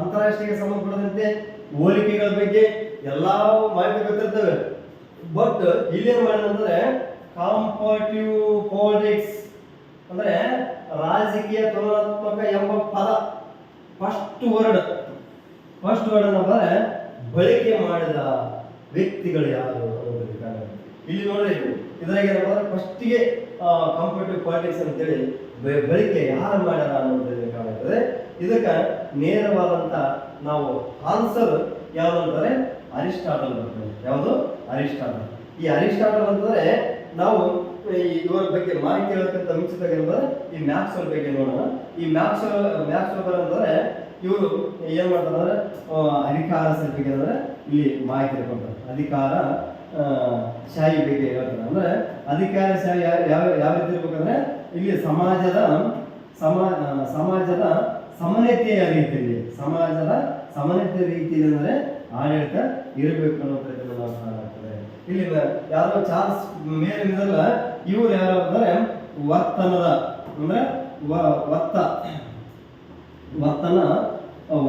ಅಂತಾರಾಷ್ಟ್ರೀಯ ಸಂಬಂಧಪಟ್ಟಂತೆ ಹೋಲಿಕೆಗಳ ಬಗ್ಗೆ ಎಲ್ಲಾ ಮಾಹಿತಿ ಗೊತ್ತಿರ್ತವೆ. ಬಟ್ ಇಲ್ಲೇನ್ ಮಾಡಿದ್ರೆ ಕಾಂಪಿಟೇಟಿವ್ ಪಾಲಿಟಿಕ್ಸ್ ಅಂದ್ರೆ ರಾಜಕೀಯ ತುಲನಾತ್ಮಕ ಎಂಬ ಪದ ಫಸ್ಟ್ ವರ್ಡ್ ಏನಂದ್ರೆ ಬಳಕೆ ಮಾಡಿದ ವ್ಯಕ್ತಿಗಳು ಯಾರು ಅನ್ನೋದಕ್ಕೆ ಕಾರಣ. ಇಲ್ಲಿ ನೋಡ್ರಿ ಇದ್ರಾಗ ಏನಪ್ಪ ಫಸ್ಟಿಗೆ ಕಾಂಪಿಟೇಟಿವ್ ಪಾಲಿಟಿಕ್ಸ್ ಅಂತೇಳಿ ಬಳಕೆ ಯಾರು ಮಾಡ್ಯಾರ ಅನ್ನೋದಕ್ಕೆ ಕಾಣುತ್ತದೆ. ಇದಕ್ಕೆ ನೇರವಾದಂತ ನಾವು ಆನ್ಸರ್ ಯಾವುದು ಅಂತಂದ್ರೆ ಅರಿಸ್ಟಾಟಲ್ ಬರ್ತದೆ. ಯಾವುದು ಅರಿಸ್ಟಾಟಲ್. ಈ ಅರಿಸ್ಟಾಟಲ್ ಅಂತಂದ್ರೆ ನಾವು ಇವರ ಬಗ್ಗೆ ಮಾಹಿತಿ ಹೇಳೋಕ್ಕಿಂತ ಮುಂಚಿತವಾಗಿ ಏನಂದ್ರೆ ಈ ಮ್ಯಾಕ್ಸ್ವೆಲ್ ಬಗ್ಗೆ ನೋಡೋಣ. ಈ ಮ್ಯಾಕ್ಸ್ವೆಲ್ ಅಂತಂದ್ರೆ ಇವರು ಏನ್ ಮಾಡ್ತಾರೆ ಅಂದ್ರೆ ಅಧಿಕಾರ ಬಗ್ಗೆ ಅಂದ್ರೆ ಇಲ್ಲಿ ಮಾಹಿತಿ ಕೊಡ್ತಾರೆ. ಅಧಿಕಾರ ಶಾಹಿ ಬಗ್ಗೆ ಹೇಳ್ತಾರೆ. ಅಂದ್ರೆ ಅಧಿಕಾರ ಶಾಹಿ ಯಾವ ರೀತಿ ಇರ್ಬೇಕಂದ್ರೆ ಇಲ್ಲಿ ಸಮಾಜದ ಸಮನತೆಯ ರೀತಿಯಲ್ಲಿ ಅಂದ್ರೆ ಆಡಳಿತ ಇರಬೇಕು ಅನ್ನೋದ್ರಿಂದ ನಾವು ಕಾಣುತ್ತದೆ. ಇಲ್ಲಿ ಯಾರೋ ಚಾರ್ಲ್ಸ್ ಮೇಲಿಂದಲ್ಲ ಇವ್ರು ಯಾರು ಅಂದ್ರೆ ವರ್ತನ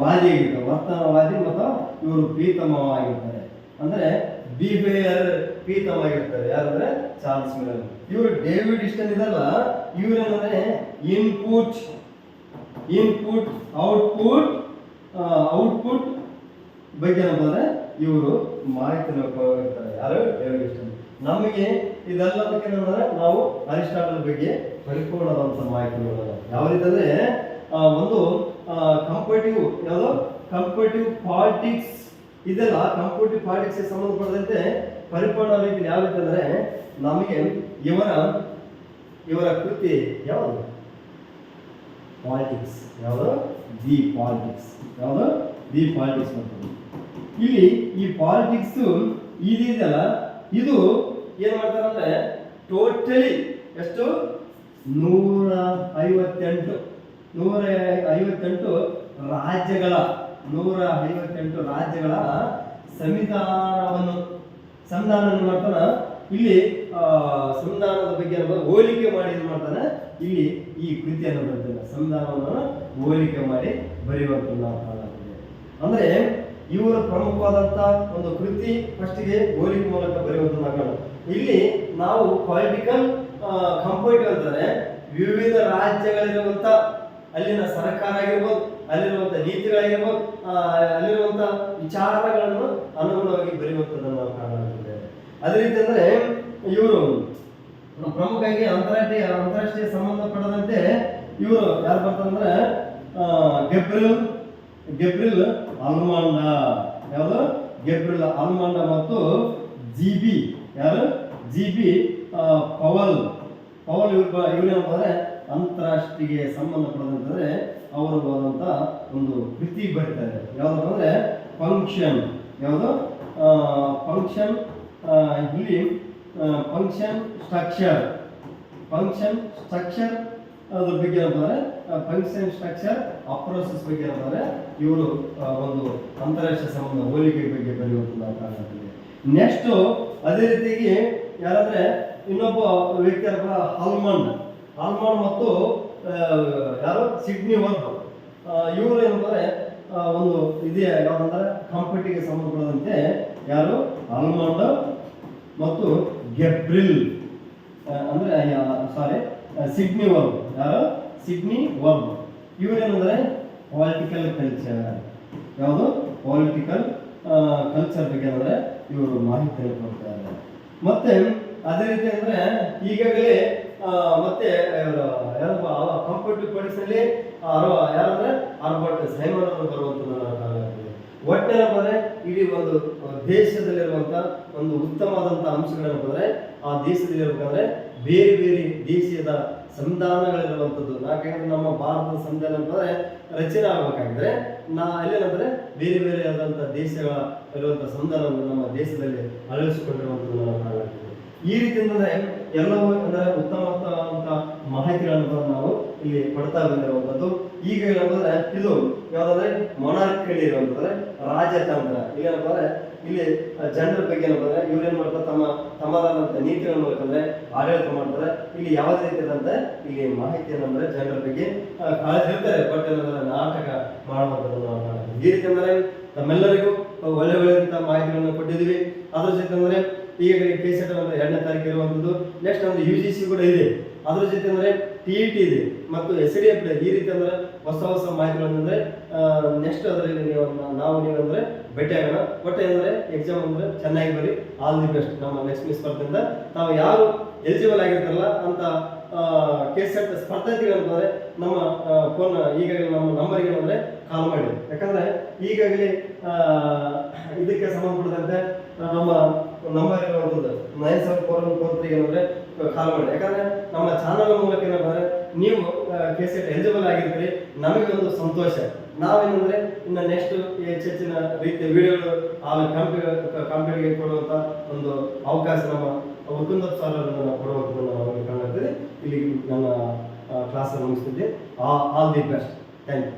ವಾದಿ ಮತ್ತು ಇವರು ಪ್ರೀತಮವಾಗಿರ್ತಾರೆ. ಅಂದ್ರೆ ಬಿಬೇಯರ್ ಪ್ರೀತಮವಾಗಿರ್ತಾರೆ. ಯಾರಂದ್ರೆ ಚಾರ್ಲ್ಸ್ ಮಿಲರ್. ಇವರು ಡೇವಿಡ್ ಇಸ್ಟನ್ ಇದಲ್ಲ, ಇವ್ರೇನಂದ್ರೆ ಇನ್ಪುಟ್ ಔಟ್ಪುಟ್ ಬಗ್ಗೆ ಏನಂದ್ರೆ ಇವರು ಮಾಹಿತಿನ ಕೊಡ್ತಾರೆ. ಯಾರು? ಡೇವಿಡ್ ಇಸ್ಟನ್. ನಮಗೆ ಇದೆಲ್ಲದಕ್ಕೆ ನಾವು ಅರಿಸ್ಟಾಟಲ್ ಬಗ್ಗೆ ಪರಿಪೂರ್ಣವಾದಂತ ಮಾಹಿತಿ ನೋಡೋಣ. ಯಾವ ರೀತಿ ಅಂದ್ರೆ ಒಂದು ಕಂಪೇಟಿವ್ ಪಾಲಿಟಿಕ್ಸ್ ಇದೆಲ್ಲ ಕಂಪೇಟಿವ್ ಪಾಲಿಟಿಕ್ಸ್ ಸಂಬಂಧಪಟ್ಟಂತೆ ಪರಿಪೂರ್ಣ ರೀತಿ ಯಾವ ರೀತಿ ಅಂದ್ರೆ ನಮಗೆ ಇವರ ಕೃತಿ ಯಾವುದು? ಪಾಲಿಟಿಕ್ಸ್. ಯಾವುದು? ದಿ ಪಾಲಿಟಿಕ್ಸ್ ಬರ್ತದೆ. ಇಲ್ಲಿ ಈ ಪಾಲಿಟಿಕ್ಸ್ ಇದೆಯಲ್ಲ, ಇದು ಏನ್ ಮಾಡ್ತಾರೆ ಅಂದ್ರೆ ಟೋಟಲಿ ಎಷ್ಟು 158 ರಾಜ್ಯಗಳ ಸಂವಿಧಾನವನ್ನು ಮಾಡ್ತಾನ. ಇಲ್ಲಿ ಸಂವಿಧಾನದ ಬಗ್ಗೆ ಹೋಲಿಕೆ ಮಾಡಿ ಏನ್ ಮಾಡ್ತಾನೆ, ಇಲ್ಲಿ ಈ ಕೃತಿಯನ್ನು ಬರೀತಾನೆ. ಸಂವಿಧಾನವನ್ನು ಹೋಲಿಕೆ ಮಾಡಿ ಬರೆಯುವಂಥದ್ದು ನಾವು ಕಾಣುತ್ತೇವೆ. ಅಂದ್ರೆ ಇವರು ಪ್ರಮುಖವಾದಂತ ಒಂದು ಕೃತಿ ಫಸ್ಟಿಗೆ ಹೋಲಿಕೆ ಮೂಲಕ ಬರೆಯುವಂಥದ್ದು ನಾವು ಕಾಣುತ್ತೇವೆ. ಇಲ್ಲಿ ನಾವು ಪೊಲಿಟಿಕಲ್ ಕಂಪೇಟಿವ್ ಅಂತಾರೆ ವಿವಿಧ ರಾಜ್ಯಗಳಿರುವಂತ ಅಲ್ಲಿನ ಸರ್ಕಾರ ಆಗಿರ್ಬೋದು, ಅಲ್ಲಿರುವಂತ ನೀತಿಗಳಾಗಿರ್ಬೋದು, ಅಲ್ಲಿರುವಂತ ವಿಚಾರಗಳನ್ನು ಅನುಗುಣವಾಗಿ ಬರೆಯುವಂಥದ್ದನ್ನು ನಾವು ಕಾಣುತ್ತೇವೆ. ಅದೇ ರೀತಿ ಅಂದ್ರೆ ಇವರು ಪ್ರಮುಖವಾಗಿ ಅಂತಾರಾಷ್ಟ್ರೀಯ ಸಂಬಂಧಪಟ್ಟಂತೆ ಇವರು ಯಾರು ಬರ್ತಾರೆ ಅಂದ್ರೆ ಗೆಬ್ರಿಲ್ ಅಲ್ಮಾಂಡ. ಯಾವುದು? ಗೆಬ್ರಿಲ್ ಅಲ್ಮಾಂಡ ಮತ್ತು ಜಿ.ಬಿ. ಪವಲ್ ಇವ್ರೇನಂದ್ರೆ ಅಂತಾರಾಷ್ಟ್ರೀಯ ಸಂಬಂಧಪಟ್ಟಂತಂದ್ರೆ ಅವರು ಆದಂತ ಒಂದು ಕೃತಿ ಬರೀತಾರೆ. ಯಾವ್ದಪ್ಪ ಅಂದ್ರೆ ಫಂಕ್ಷನ್. ಯಾವುದು? ಇಲ್ಲಿ ಫಂಕ್ಷನ್ ಸ್ಟ್ರಕ್ಚರ್ ಅದ್ರ ಬಗ್ಗೆ ಏನಂತಾರೆ ಫಂಕ್ಷನ್ ಸ್ಟ್ರಕ್ಚರ್ ಅಪ್ರೋಸೆಸ್ ಬಗ್ಗೆ ಏನಂತಾರೆ ಇವರು ಒಂದು ಅಂತಾರಾಷ್ಟ್ರೀಯ ಸಂಬಂಧ ಹೋಲಿಕೆ ಬಗ್ಗೆ ಬರೆಯುವಂಥದ್ದು ನಾವು ಕಾಣುತ್ತೇವೆ. ನೆಕ್ಸ್ಟ್ ಅದೇ ರೀತಿಯಾಗಿ ಯಾರಂದ್ರೆ ಇನ್ನೊಬ್ಬ ವ್ಯಕ್ತಿ ಆಲ್ಮಂಡ್ ಮತ್ತು ಯಾರು? Sidney Verba. ಇವರು ಏನಂತಾರೆ ಒಂದು ಇದೆ ಯಾವ್ದಂದ್ರೆ ಕಂಪೇಟಿವ್ಗೆ ಸಂಬಂಧಪಟ್ಟಂತೆ ಯಾರು? ಆಲ್ಮಂಡ್ ಮತ್ತು ಗೆಬ್ರಿಲ್ ಸಿಡ್ನಿ ವರ್ಮ್. ಯಾರು? Sidney Verba. ಇವರೇನಂದ್ರೆ ಪೊಲಿಟಿಕಲ್ ಕಲ್ಚರ್. ಯಾವುದು? ಪೊಲಿಟಿಕಲ್ ಕಲ್ಚರ್ ಬಗ್ಗೆ ಅಂದ್ರೆ ಇವರು ಮಾಹಿತಿಯನ್ನು ಕೊಡ್ತಾರೆ. ಮತ್ತೆ ಅದೇ ರೀತಿ ಅಂದ್ರೆ ಈಗಾಗಲೇ ಮತ್ತೆ ಕಂಪ್ಯೂಟರ್ ಕೋರ್ಸ್ನಲ್ಲಿ ಯಾರಂದ್ರೆ ಆಲ್ಬರ್ಟ್ ಸೈಮನ್ ಅವರು ಬರುವಂತ ಒಟ್ಟೇನಪ್ಪ ಅಂದ್ರೆ ಇಡೀ ಒಂದು ದೇಶದಲ್ಲಿರುವಂತ ಒಂದು ಉತ್ತಮವಾದಂತಹ ಅಂಶಗಳೇನಪ್ಪ ಅಂದ್ರೆ ಆ ದೇಶದಲ್ಲಿ ಇರ್ಬೇಕಂದ್ರೆ ಬೇರೆ ಬೇರೆ ದೇಶದ ಸಂವಿಧಾನಗಳಿರುವಂಥದ್ದು. ಯಾಕಂದ್ರೆ ನಮ್ಮ ಭಾರತದ ಸಂವಿಧಾನ ಅಂತಂದ್ರೆ ರಚನೆ ಆಗ್ಬೇಕಾಗಿದ್ರೆ ಅಲ್ಲೇನಂದ್ರೆ ಬೇರೆ ಬೇರೆ ಆದಂತಹ ದೇಶಗಳ ಇರುವಂತಹ ಸಂವಿಧಾನವನ್ನು ನಮ್ಮ ದೇಶದಲ್ಲಿ ಅಳವಡಿಸಿಕೊಂಡಿರುವಂಥದ್ದು ನಾವು ಕಾಣಲಾಗ್ತದೆ. ಈ ರೀತಿ ಅಂದ್ರೆ ಎಲ್ಲವೂ ಅಂದ್ರೆ ಉತ್ತಮವಾದಂತ ಮಾಹಿತಿಗಳನ್ನು ನಾವು ಇಲ್ಲಿ ಕೊಡ್ತಾ ಬಂದಿರುವಂಥದ್ದು. ಈಗ ಏನಂದ್ರೆ ಇದು ಯಾವ್ದಂದ್ರೆ ಮೊನಾರ್ಕಿ ಇರುವಂತಂದ್ರೆ ರಾಜತಂತ್ರ. ಏನಪ್ಪ ಅಂದ್ರೆ ಇಲ್ಲಿ ಜನರ ಬಗ್ಗೆ ಏನಂದ್ರೆ ಇವ್ರೇನ್ ಮಾಡ್ತಾರೆ, ತಮ್ಮದಾದಂತ ನೀತಿಗಳನ್ನು ನೋಡ್ಕೊಂಡ್ರೆ ಆಡಳಿತ ಮಾಡ್ತಾರೆ. ಇಲ್ಲಿ ಯಾವುದೇ ರೀತಿಯಾದಂತೆ ಇಲ್ಲಿ ಮಾಹಿತಿಯನ್ನು ಅಂದ್ರೆ ಜನರ ಬಗ್ಗೆ ಕಾಳಜಿ ಇರ್ತಾರೆ, ಬಟ್ ಏನಂದ್ರೆ ನಾಟಕ ಮಾಡುವಂಥದ್ದು ನಾವು ಮಾಡ್ತೀವಿ. ಈ ರೀತಿ ಅಂದ್ರೆ ನಮ್ಮೆಲ್ಲರಿಗೂ ಒಳ್ಳೆ ಒಳ್ಳೆದಂತ ಮಾಹಿತಿಗಳನ್ನು ಕೊಟ್ಟಿದ್ದೀವಿ. ಅದ್ರ ಜೊತೆ ಅಂದ್ರೆ ಈಗಾಗಲೇ KCET ಅಂದ್ರೆ 2ನೇ ತಾರೀಕು ಇರುವಂಥದ್ದು. ನೆಕ್ಸ್ಟ್ ಅಂದ್ರೆ UGC ಕೂಡ ಇದೆ. ಅದ್ರ ಜೊತೆ ಅಂದ್ರೆ TET ಇದೆ ಮತ್ತು SDF ಇದೆ. ಈ ರೀತಿ ಅಂದ್ರೆ ಹೊಸ ಹೊಸ ಮಾಹಿತಿಗಳಂದ್ರೆ ನೆಕ್ಸ್ಟ್ ಅದರಲ್ಲಿ ನೀವಂದ್ರೆ ಭೇಟಿ ಆಗೋಣ. ಒಟ್ಟು ಅಂದ್ರೆ ಎಕ್ಸಾಮ್ ಅಂದ್ರೆ ಚೆನ್ನಾಗಿ ಬರಿ. All the best. ನಮ್ಮ ಲಕ್ಷ್ಮೀ ಸ್ಪರ್ಧೆಯಿಂದ ತಾವು ಯಾರು ಎಲಿಜಿಬಲ್ ಆಗಿರ್ತಾರಲ್ಲ ಅಂತ KCET ಸ್ಪರ್ಧಾರ್ಥಿಗಳಂತಂದ್ರೆ ನಮ್ಮ ಫೋನ್ ಈಗಾಗಲೇ ನಮ್ಮ ನಂಬರ್ಗೆ ಅಂದ್ರೆ ಕಾಲ್ ಮಾಡಿ. ಯಾಕಂದ್ರೆ ಈಗಾಗಲೇ ಇದಕ್ಕೆ ಸಂಬಂಧಪಟ್ಟಂತೆ ನಮ್ಮ ನಂಬರ್ ಇರುವಂಥದ್ದು 974143 ಅಂದ್ರೆ ಕಾಲ್ ಮಾಡಿ. ಯಾಕಂದ್ರೆ ನಮ್ಮ ಚಾನಲ್ ಮೂಲಕ ಏನಂದ್ರೆ ನೀವು KCET ಎಲಿಜಿಬಲ್ ಆಗಿರ್ತೀರಿ, ನಮಗೆ ಒಂದು ಸಂತೋಷ. ನಾವೇನಂದ್ರೆ ಇನ್ನು ನೆಕ್ಸ್ಟ್ ಹೆಚ್ಚಿನ ರೀತಿಯ ವಿಡಿಯೋಗಳು ಕಾಂಪಿಟೇಟಿವ್ಗೆ ಕೊಡುವಂತ ಒಂದು ಅವಕಾಶ ನಮ್ಮ ಹುಕುಂದಪ್ಪ ಸರ್ ನಾವು ಕೊಡುವಂಥದ್ದು ನಾವು ಕಾಣುತ್ತದೆ. ಇಲ್ಲಿ ನನ್ನ ಕ್ಲಾಸ್ ಮುಗಿಸ್ತಿದ್ದೆ. All the best. Thank you.